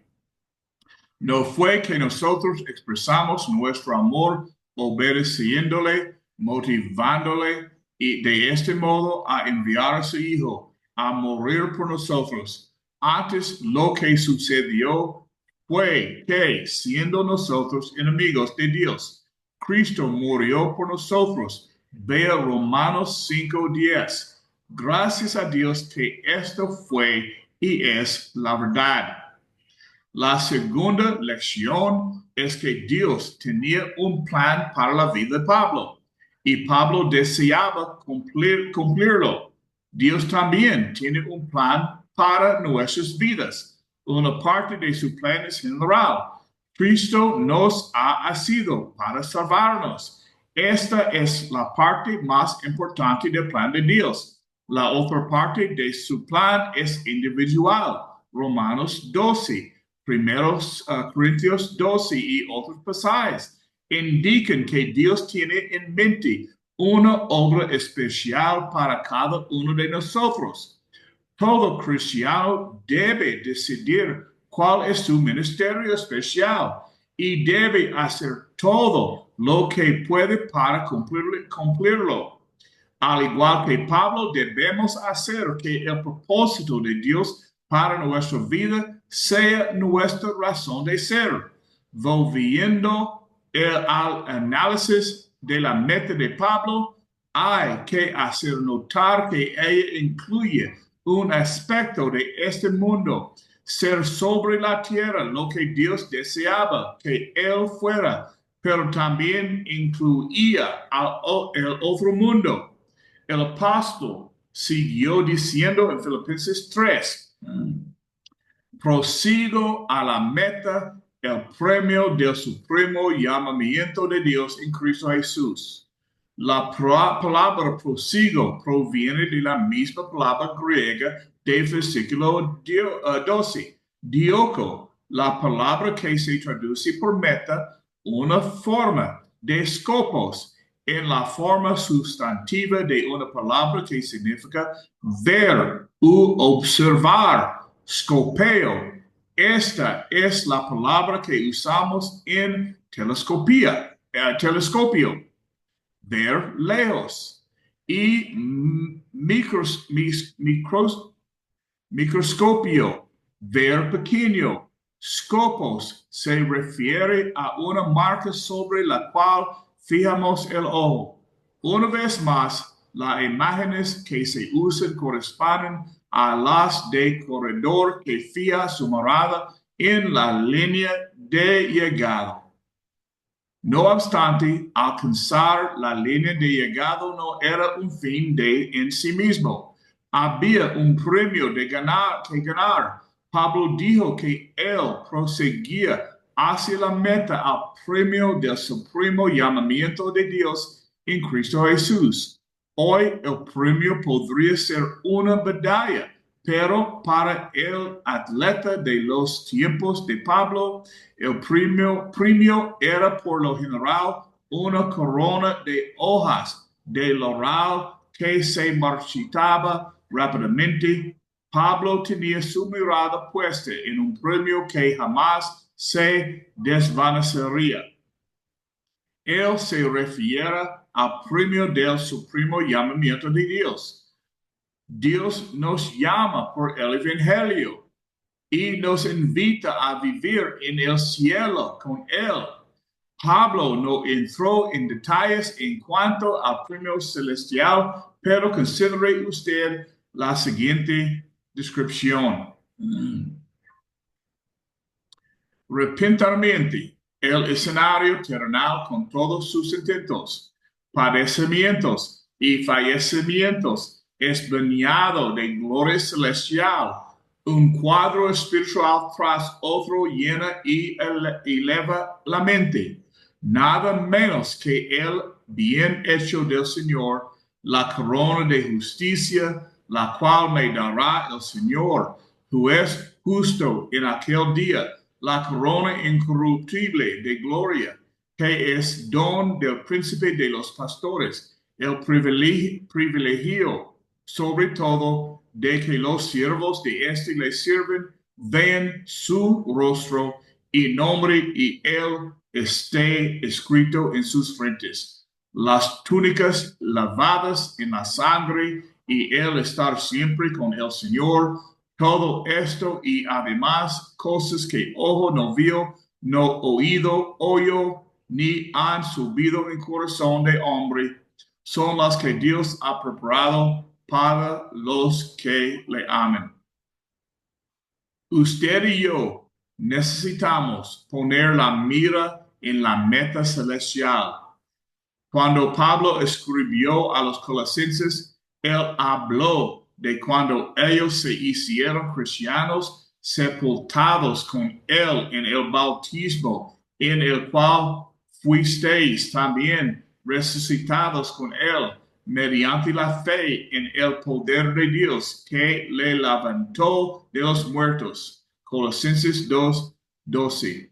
No fue que nosotros expresamos nuestro amor obedeciéndole, motivándole y de este modo a enviar a su Hijo a morir por nosotros. Antes lo que sucedió fue que, siendo nosotros enemigos de Dios, Cristo murió por nosotros. Vea Romanos 5:10. Gracias a Dios que esto fue y es la verdad. La segunda lección es que Dios tenía un plan para la vida de Pablo y Pablo deseaba cumplirlo. Dios también tiene un plan para nuestras vidas. Una parte de su plan es general, Cristo nos ha asido para salvarnos. Esta es la parte más importante del plan de Dios. La otra parte de su plan es individual. Romanos 12, primeros Corintios 12 y otros pasajes indican que Dios tiene en mente una obra especial para cada uno de nosotros. Todo cristiano debe decidir cuál es su ministerio especial y debe hacer todo lo que puede para cumplirlo. Al igual que Pablo, debemos hacer que el propósito de Dios para nuestra vida sea nuestra razón de ser. Volviendo al análisis de la meta de Pablo, hay que hacer notar que ella incluye un aspecto de este mundo, ser sobre la tierra lo que Dios deseaba que él fuera, pero también incluía el otro mundo. El apóstol siguió diciendo en Filipenses 3, prosigo a la meta, el premio del supremo llamamiento de Dios en Cristo Jesús. La palabra prosigo proviene de la misma palabra griega del versículo 12, dioko, la palabra que se traduce por meta, una forma de scopos, en la forma sustantiva de una palabra que significa ver u observar, scopeo. Esta es la palabra que usamos en telescopio, ver lejos, y microscopio, ver pequeño. Scopos se refiere a una marca sobre la cual fijamos el ojo. Una vez más, las imágenes que se usan corresponden a las de corredor que fija su mirada en la línea de llegada. No obstante, alcanzar la línea de llegada no era un fin en sí mismo. Había un premio que ganar. Pablo dijo que él proseguía hacia la meta al premio del supremo llamamiento de Dios en Cristo Jesús. Hoy el premio podría ser una medalla, pero para el atleta de los tiempos de Pablo, el premio era por lo general una corona de hojas de laurel que se marchitaba rápidamente. Pablo tenía su mirada puesta en un premio que jamás se desvanecería. Él se refiere al premio del supremo llamamiento de Dios. Dios nos llama por el Evangelio y nos invita a vivir en el cielo con Él. Pablo no entró en detalles en cuanto al premio celestial, pero considere usted la siguiente descripción. Repentinamente, el escenario terrenal con todos sus intentos, padecimientos y fallecimientos es bañado de gloria celestial. Un cuadro espiritual tras otro llena y eleva la mente. Nada menos que el bien hecho del Señor, la corona de justicia, la cual me dará el Señor, juez justo en aquel día, la corona incorruptible de gloria, que es don del príncipe de los pastores, el privilegio sobre todo de que los siervos de este le sirven, vean su rostro y nombre y él esté escrito en sus frentes. Las túnicas lavadas en la sangre y el estar siempre con el Señor, todo esto y además cosas que ojo no vio, no oído oyó, ni han subido en corazón de hombre, son las que Dios ha preparado para los que le aman. Usted y yo necesitamos poner la mira en la meta celestial. Cuando Pablo escribió a los colosenses, él habló de cuando ellos se hicieron cristianos, sepultados con él en el bautismo, en el cual fuisteis también resucitados con él, mediante la fe en el poder de Dios que le levantó de los muertos. Colosenses 2:12.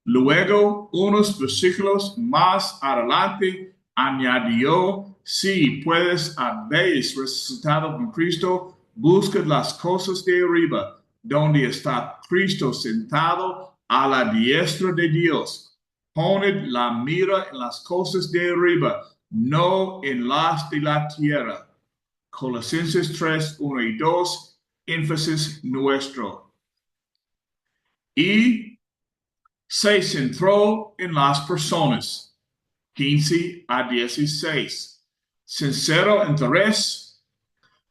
Luego, unos versículos más adelante, añadió: si pues habéis resucitado con Cristo, buscad las cosas de arriba, donde está Cristo sentado a la diestra de Dios. Poned la mira en las cosas de arriba, no en las de la tierra. Colosenses 3:1 y 2, énfasis nuestro. Y se centró en las personas. 15-16. Sincero interés.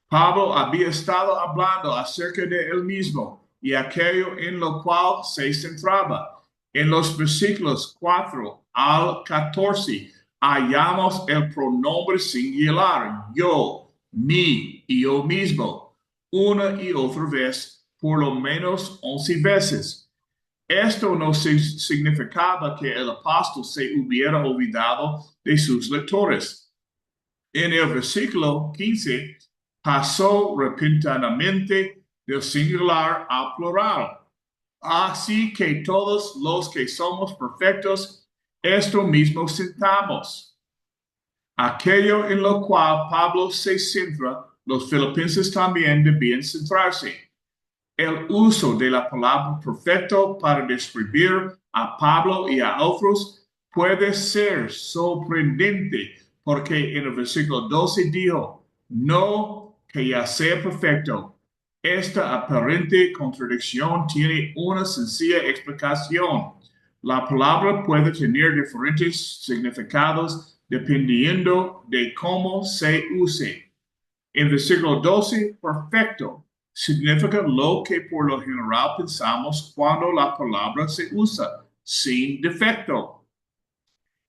Pablo había estado hablando acerca de él mismo y aquello en lo cual se centraba. En los versículos 4-14 hallamos el pronombre singular, yo, mí y yo mismo, una y otra vez, por lo menos 11 veces. Esto no significaba que el apóstol se hubiera olvidado de sus lectores. En el versículo 15, pasó repentinamente del singular al plural. Así que todos los que somos perfectos, esto mismo sintamos. Aquello en lo cual Pablo se centra, los filipenses también debían centrarse. El uso de la palabra perfecto para describir a Pablo y a otros puede ser sorprendente, porque en el versículo 12 dijo: no que ya sea perfecto. Esta aparente contradicción tiene una sencilla explicación. La palabra puede tener diferentes significados dependiendo de cómo se use. En versículo 12, perfecto significa lo que por lo general pensamos cuando la palabra se usa, sin defecto.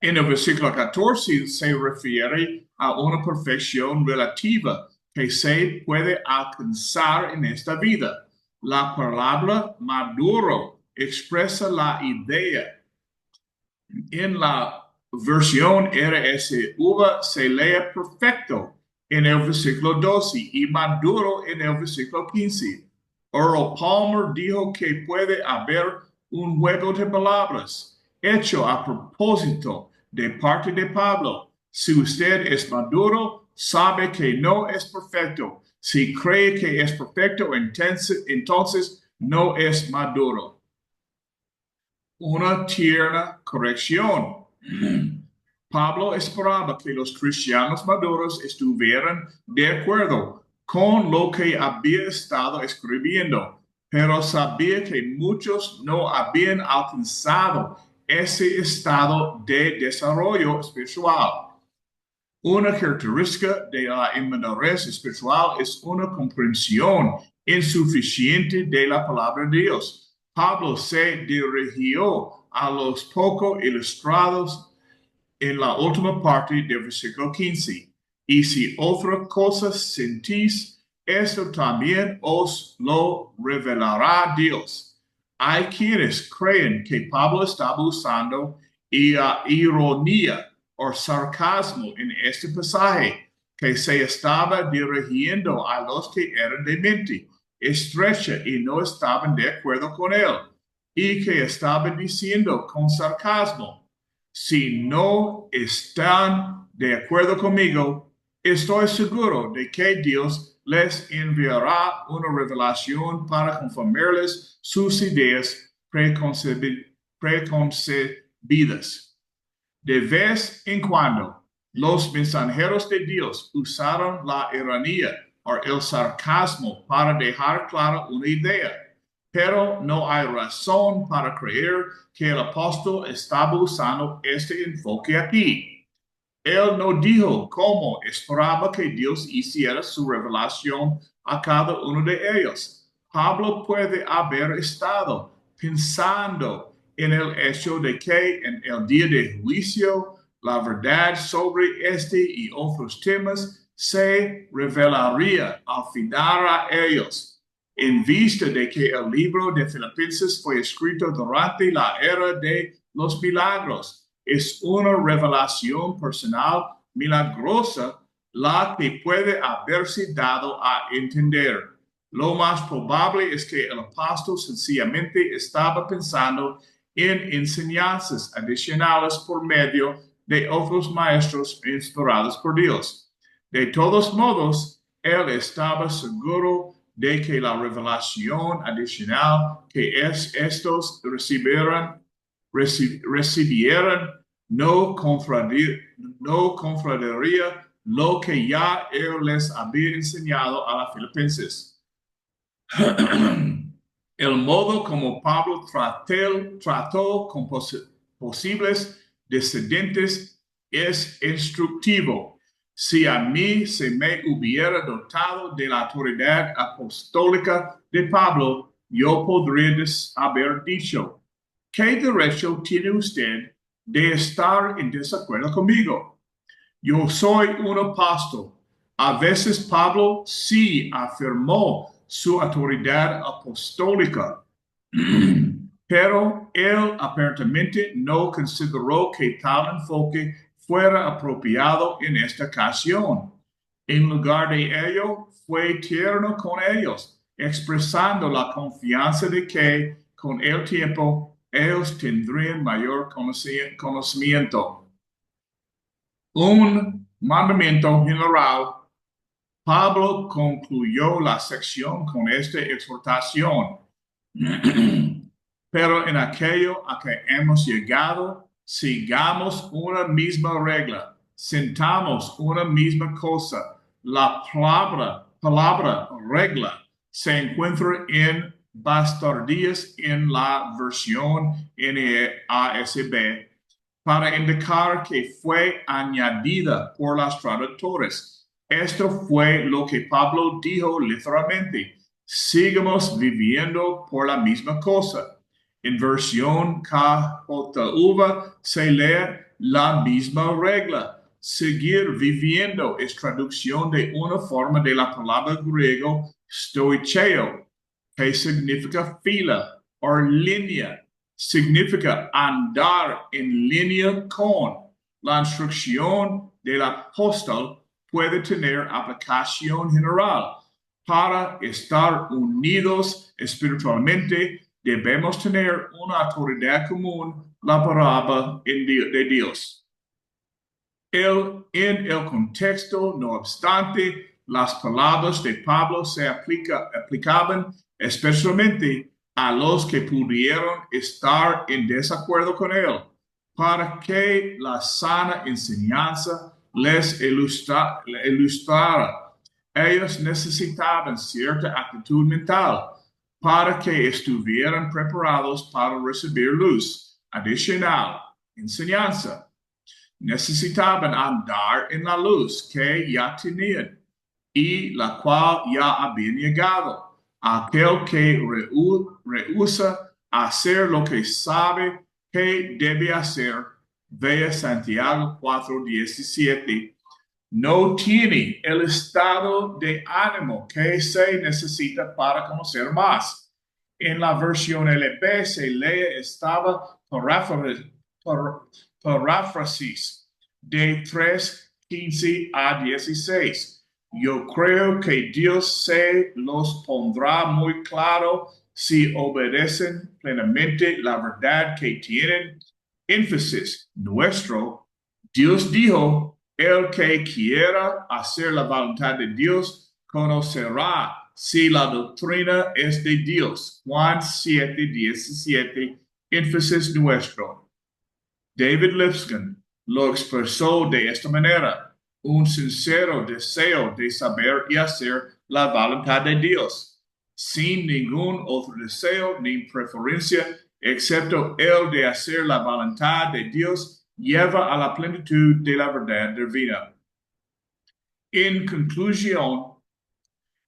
En el versículo 14 se refiere a una perfección relativa que se puede alcanzar en esta vida. La palabra maduro expresa la idea. En la versión RSV se lee perfecto en el versículo 12 y maduro en el versículo 15. Earl Palmer dijo que puede haber un juego de palabras hecho a propósito de parte de Pablo. Si usted es maduro, sabe que no es perfecto. Si cree que es perfecto, entonces no es maduro. Una tierna corrección. Pablo esperaba que los cristianos maduros estuvieran de acuerdo con lo que había estado escribiendo, pero sabía que muchos no habían alcanzado ese estado de desarrollo espiritual. Una característica de la inmadurez espiritual es una comprensión insuficiente de la palabra de Dios. Pablo se dirigió a los poco ilustrados en la última parte del versículo 15. Y si otra cosa sentís, esto también os lo revelará Dios. Hay quienes creen que Pablo estaba usando ironía o sarcasmo en este pasaje, que se estaba dirigiendo a los que eran de mente estrecha y no estaban de acuerdo con él, y que estaba diciendo con sarcasmo: si no están de acuerdo conmigo, estoy seguro de que Dios les enviará una revelación para confirmarles sus ideas preconcebidas. De vez en cuando, los mensajeros de Dios usaron la ironía o el sarcasmo para dejar clara una idea, pero no hay razón para creer que el apóstol estaba usando este enfoque aquí. Él no dijo cómo esperaba que Dios hiciera su revelación a cada uno de ellos. Pablo puede haber estado pensando en el hecho de que en el día de juicio la verdad sobre este y otros temas se revelaría al final a ellos. en vista de que el libro de Filipenses fue escrito durante la era de los milagros. Es una revelación personal milagrosa la que puede haberse dado a entender. Lo más probable es que el apóstol sencillamente estaba pensando en enseñanzas adicionales por medio de otros maestros inspirados por Dios. De todos modos, él estaba seguro de que la revelación adicional que estos recibieran no contradiría lo que ya él les había enseñado a los filipenses. El modo como Pablo trató con posibles descendientes es instructivo. Si a mí se me hubiera dotado de la autoridad apostólica de Pablo, yo podría haber dicho, ¿qué derecho tiene usted de estar en desacuerdo conmigo? Yo soy un apóstol. A veces Pablo sí afirmó su autoridad apostólica, pero él aparentemente no consideró que tal enfoque fuera apropiado en esta ocasión. En lugar de ello, fue tierno con ellos, expresando la confianza de que con el tiempo ellos tendrían mayor conocimiento. Un mandamiento general. Pablo concluyó la sección con esta exhortación. Pero en aquello a que hemos llegado, sigamos una misma regla, sentamos una misma cosa. La palabra regla se encuentra en bastardías en la versión NASB para indicar que fue añadida por los traductores. Esto fue lo que Pablo dijo literalmente. Sigamos viviendo por la misma cosa. En versión KJV se lee la misma regla. Seguir viviendo es traducción de una forma de la palabra griego stoicheo, que significa fila o línea. Significa andar en línea con. La instrucción del apóstol puede tener aplicación general. Para estar unidos espiritualmente, debemos tener una autoridad común, la palabra de Dios. En el contexto, no obstante, las palabras de Pablo se aplicaban especialmente a los que pudieron estar en desacuerdo con él, para que la sana enseñanza les ilustrara. Ellos necesitaban cierta actitud mental para que estuvieran preparados para recibir luz adicional, enseñanza. Necesitaban andar en la luz que ya tenían y la cual ya habían llegado. Aquel que rehúsa hacer lo que sabe que debe hacer, vea Santiago 4:17, no tiene el estado de ánimo que se necesita para conocer más. En la versión LB se lee estaba paráfrasis de 3:15 a 16. Yo creo que Dios se los pondrá muy claro si obedecen plenamente la verdad que tienen. Énfasis nuestro. Dios dijo, el que quiera hacer la voluntad de Dios conocerá si la doctrina es de Dios. Juan 7:17, énfasis nuestro. David Lipscomb lo expresó de esta manera: un sincero deseo de saber y hacer la voluntad de Dios, sin ningún otro deseo ni preferencia excepto el de hacer la voluntad de Dios, lleva a la plenitud de la verdad divina. En conclusión,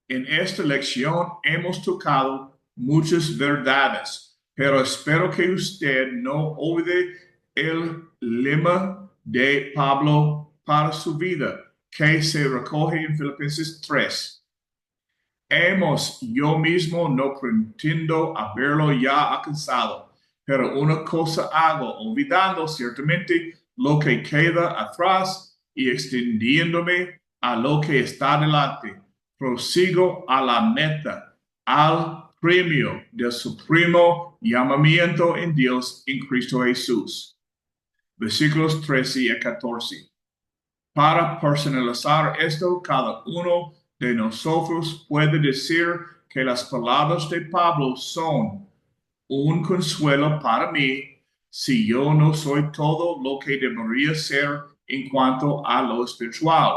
en esta lección hemos tocado muchas verdades, pero espero que usted no olvide el lema de Pablo para su vida, que se recoge en Filipenses 3. Yo mismo no pretendo haberlo ya alcanzado, pero una cosa hago, olvidando ciertamente lo que queda atrás y extendiéndome a lo que está delante. Prosigo a la meta, al premio del supremo llamamiento en Dios en Cristo Jesús. Versículos 13 y 14. Para personalizar esto, cada uno de nosotros puede decir que las palabras de Pablo son un consuelo para mí si yo no soy todo lo que debería ser en cuanto a lo espiritual.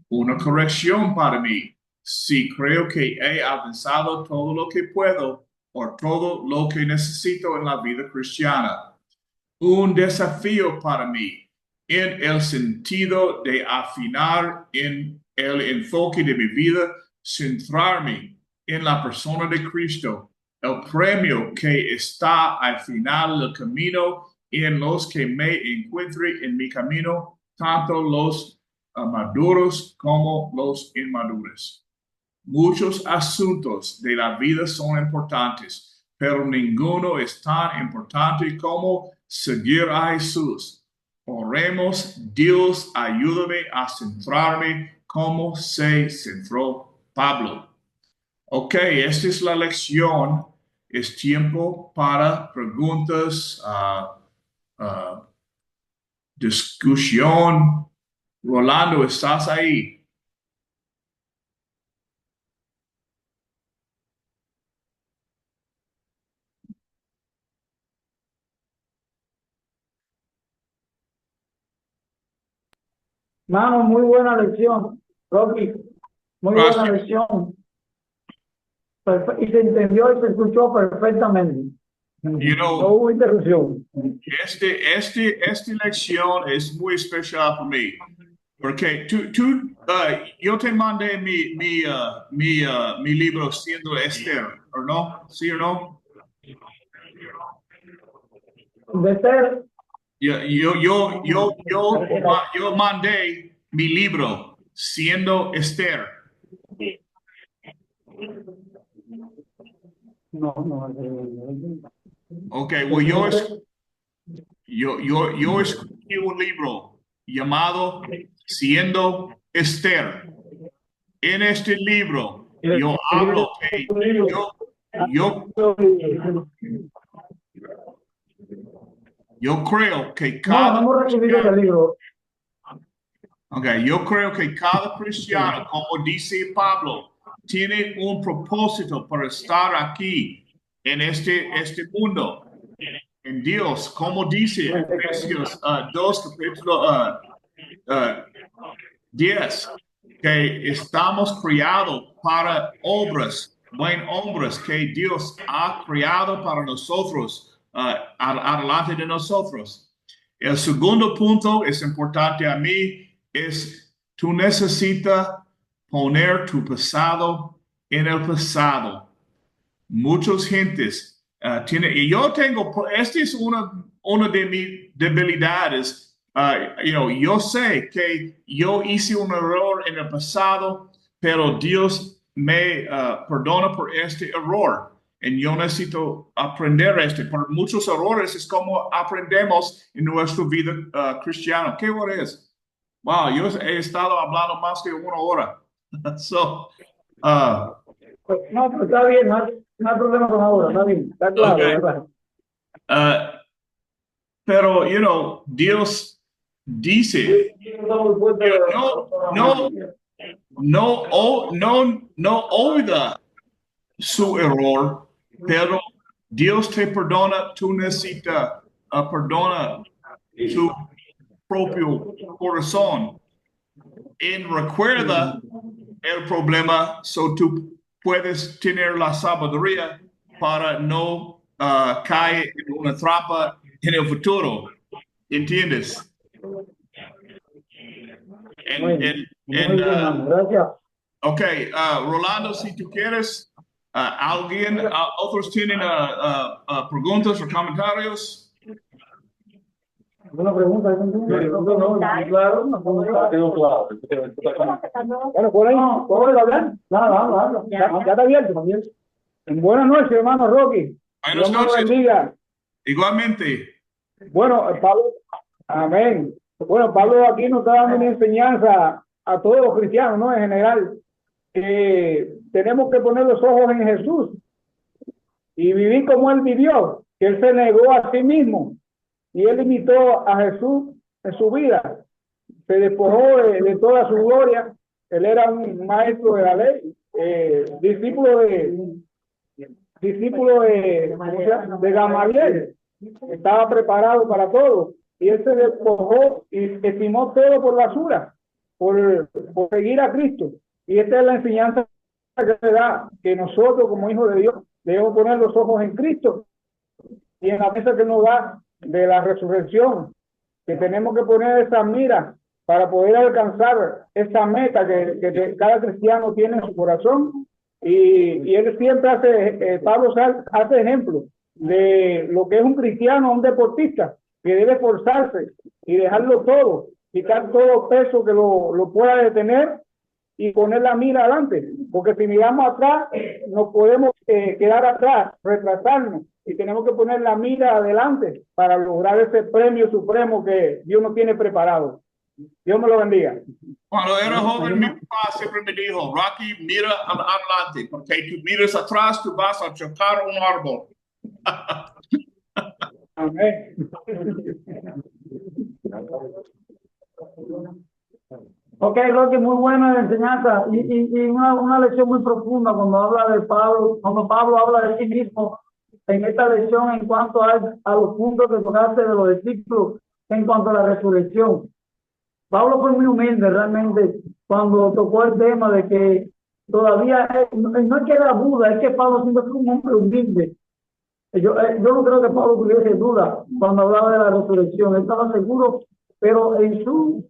Una corrección para mí si creo que he avanzado todo lo que puedo o todo lo que necesito en la vida cristiana. Un desafío para mí en el sentido de afinar en el enfoque de mi vida, centrarme en la persona de Cristo, el premio que está al final del camino y en los que me encuentre en mi camino, tanto los maduros como los inmaduros. Muchos asuntos de la vida son importantes, pero ninguno es tan importante como seguir a Jesús. Oremos, Dios, ayúdame a centrarme como se centró Pablo. Ok, esta es la lección. Es tiempo para preguntas, discusión. Rolando, ¿estás ahí? Mano, muy buena lección, Rocky. Muy buena Gracias. lección. Y se entendió y se escuchó perfectamente. You No know, hubo interrupción. esta lección es muy especial para mí, porque yo te mandé mi libro siendo Esther, ¿o no? ¿Sí o no? De ser, Yo mandé mi libro siendo Esther. no. Ok, well, yo escribí un libro llamado Siendo Esther. En este libro yo hablo que yo, yo, yo creo que No, no cada hemos recibido cristiano, el libro. okay, yo creo que cada cristiano, como dice Pablo, tiene un propósito para estar aquí en este mundo, en Dios, como dice Efesios 2, capítulo 10, que estamos creados para obras, buen obras que Dios ha creado para nosotros, adelante de nosotros. El segundo punto es importante a mí, es tú necesitas poner tu pasado en el pasado. Muchas gentes tienen, y yo tengo, esta es una de mis debilidades. Yo sé que yo hice un error en el pasado, pero Dios me perdona por este error. Y yo necesito aprender por muchos errores es como aprendemos en nuestra vida cristiana. ¿Qué hora es? Wow, yo he estado hablando más que una hora. So, uh, No, pero está bien, no hay problema con ahora, está bien, está claro, okay. ¿verdad? Uh, Pero, Dios dice, no, no, no olvida su error, pero Dios te perdona, tú necesitas perdona tu propio corazón. Y recuerda el problema, so tú puedes tener la sabiduría para no caer en una trampa en el futuro. ¿Entiendes? And, Bueno, and, muy and bien, mano, gracias. okay, Rolando, si tú quieres, otros tienen preguntas o comentarios. ¿Alguna pregunta? No, claro, no, claro. Bueno, por ahí, ¿puedo hablar? Nada, ya está abierto también. Buenas noches, hermano Rocky. Buenas Dios me lo noches. bendiga. Igualmente. Bueno, Pablo, amén. Bueno, Pablo aquí nos está dando una enseñanza a todos los cristianos, ¿no? En general, tenemos que poner los ojos en Jesús y vivir como Él vivió, que Él se negó a sí mismo y Él imitó a Jesús en su vida. Se despojó de toda su gloria. Él era un maestro de la ley, discípulo de Gamaliel. Estaba preparado para todo y él se despojó y estimó todo por basura por seguir a Cristo. Y esta es la enseñanza que se da, que nosotros como hijos de Dios debemos poner los ojos en Cristo y en la mesa que nos da de la resurrección, que tenemos que poner esa mira para poder alcanzar esa meta que cada cristiano tiene en su corazón. Y él siempre hace, Pablo hace ejemplo de lo que es un cristiano, un deportista, que debe esforzarse y dejarlo todo, quitar todo peso que lo pueda detener y poner la mira adelante, porque si miramos atrás, nos podemos quedar atrás, retrasarnos, y tenemos que poner la mira adelante para lograr ese premio supremo que Dios nos tiene preparado. Dios me lo bendiga. Cuando era joven, mi papá siempre me dijo, Rocky, mira adelante, porque tú miras atrás, tú vas a chocar un árbol. Amén. Ok, Rocky, muy buena enseñanza y una lección muy profunda cuando habla de Pablo, cuando Pablo habla de sí mismo en esta lección en cuanto a los puntos que tocaste de los discípulos en cuanto a la resurrección. Pablo fue muy humilde realmente cuando tocó el tema de que todavía no es que era Buda, es que Pablo siempre fue un hombre humilde. Yo no creo que Pablo tuviese duda cuando hablaba de la resurrección, él estaba seguro, pero en su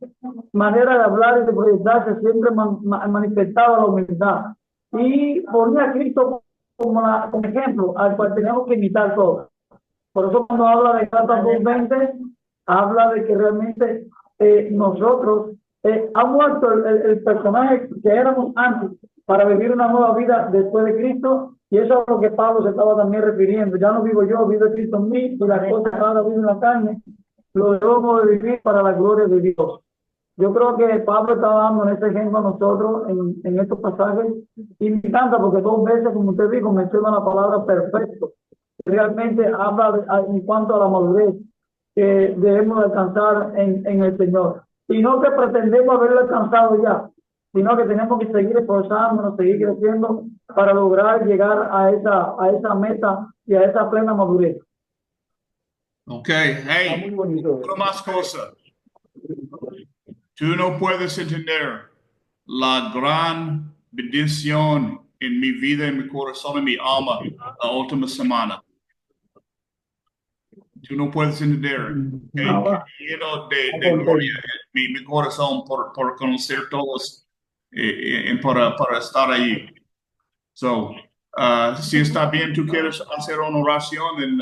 manera de hablar y de proyectarse siempre manifestaba la humildad y ponía a Cristo como ejemplo al cual tenemos que imitar todos. Por eso cuando habla de Gálatas 2:20, habla de que realmente nosotros ha muerto el personaje que éramos antes para vivir una nueva vida después de Cristo, y eso es a lo que Pablo se estaba también refiriendo. Ya no vivo yo, vive Cristo en mí, y las cosas que ahora vivo en la carne, lo debemos de vivir para la gloria de Dios. Yo creo que Pablo estaba dando ese ejemplo a nosotros en estos pasajes, y me encanta porque 2 veces, como usted dijo, menciona la palabra perfecto. Realmente habla en cuanto a la madurez que debemos alcanzar en el Señor. Y no que pretendemos haberlo alcanzado ya, sino que tenemos que seguir esforzándonos, seguir creciendo para lograr llegar a esa meta y a esa plena madurez. Ok, hey, una más cosa. Tú no puedes entender la gran bendición en mi vida, en mi corazón, en mi alma, la última semana. Tú no puedes entender lleno de gloria mi corazón por conocer todos para estar ahí. So, si está bien, tú quieres hacer una oración y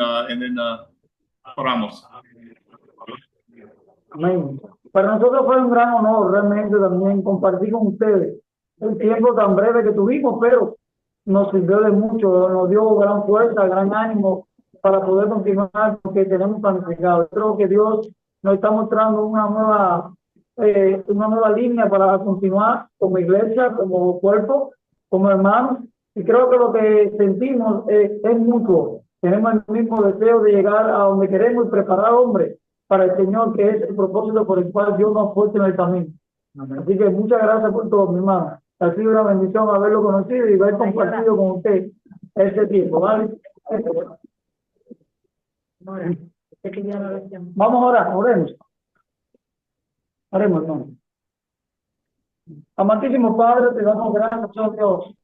paramos. Amén. Para nosotros fue un gran honor realmente también compartir con ustedes un tiempo tan breve que tuvimos, pero nos sirvió de mucho, nos dio gran fuerza, gran ánimo para poder continuar lo que tenemos planificado. Creo que Dios nos está mostrando una nueva línea para continuar como iglesia, como cuerpo, como hermanos, y creo que lo que sentimos es mutuo. Tenemos el mismo deseo de llegar a donde queremos y preparar hombres para el Señor, que es el propósito por el cual Dios nos ha puesto en el camino. Así que muchas gracias por todo, mi hermano. Ha sido una bendición haberlo conocido y haber compartido con usted este tiempo, ¿vale? Vamos ahora, oremos. Oremos, hermano. Amantísimo Padre, te damos gracias, oh Dios,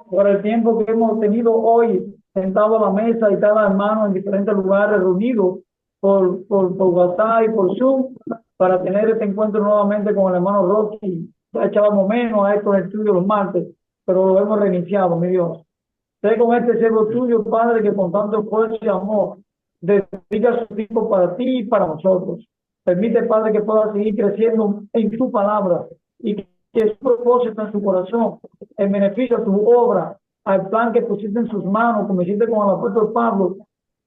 por el tiempo que hemos tenido hoy sentado a la mesa y cada hermano en diferentes lugares reunidos por WhatsApp y por Zoom para tener este encuentro nuevamente con el hermano Rocky. Ya echábamos menos a estos estudios los martes, pero lo hemos reiniciado, mi Dios. Sé con este siervo tuyo, Padre, que con tanto esfuerzo y amor dedica su tiempo para ti y para nosotros. Permite, Padre, que pueda seguir creciendo en tu palabra y que su propósito en su corazón, en beneficio de tu obra, al plan que pusiste en sus manos, como hiciste con el apóstol Pablo,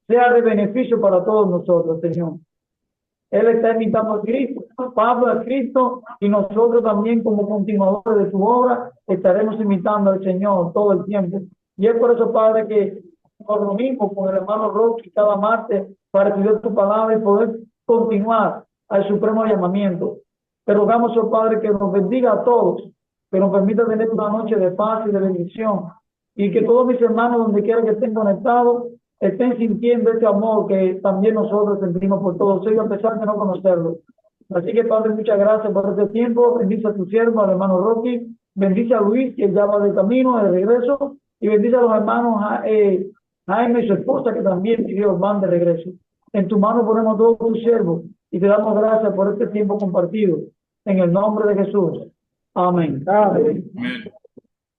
sea de beneficio para todos nosotros, Señor. Él está imitando a Cristo, Pablo a Cristo, y nosotros también como continuadores de su obra estaremos imitando al Señor todo el tiempo. Y es por eso, Padre, que nos reunimos con el hermano Rocky cada martes para estudiar tu palabra y poder continuar al supremo llamamiento. Te rogamos, oh Padre, que nos bendiga a todos, que nos permita tener una noche de paz y de bendición, y que todos mis hermanos, donde quiera que estén conectados, estén sintiendo ese amor que también nosotros sentimos por todos ellos, a pesar de no conocerlos. Así que, Padre, muchas gracias por este tiempo. Bendice a tu siervo, al hermano Rocky. Bendice a Luis, que ya va de camino, de regreso. Y bendice a los hermanos Jaime y su esposa, que también, Dios, van de regreso. En tu mano ponemos todos tus siervos y te damos gracias por este tiempo compartido. En el nombre de Jesús. Amén. Amén. Amén.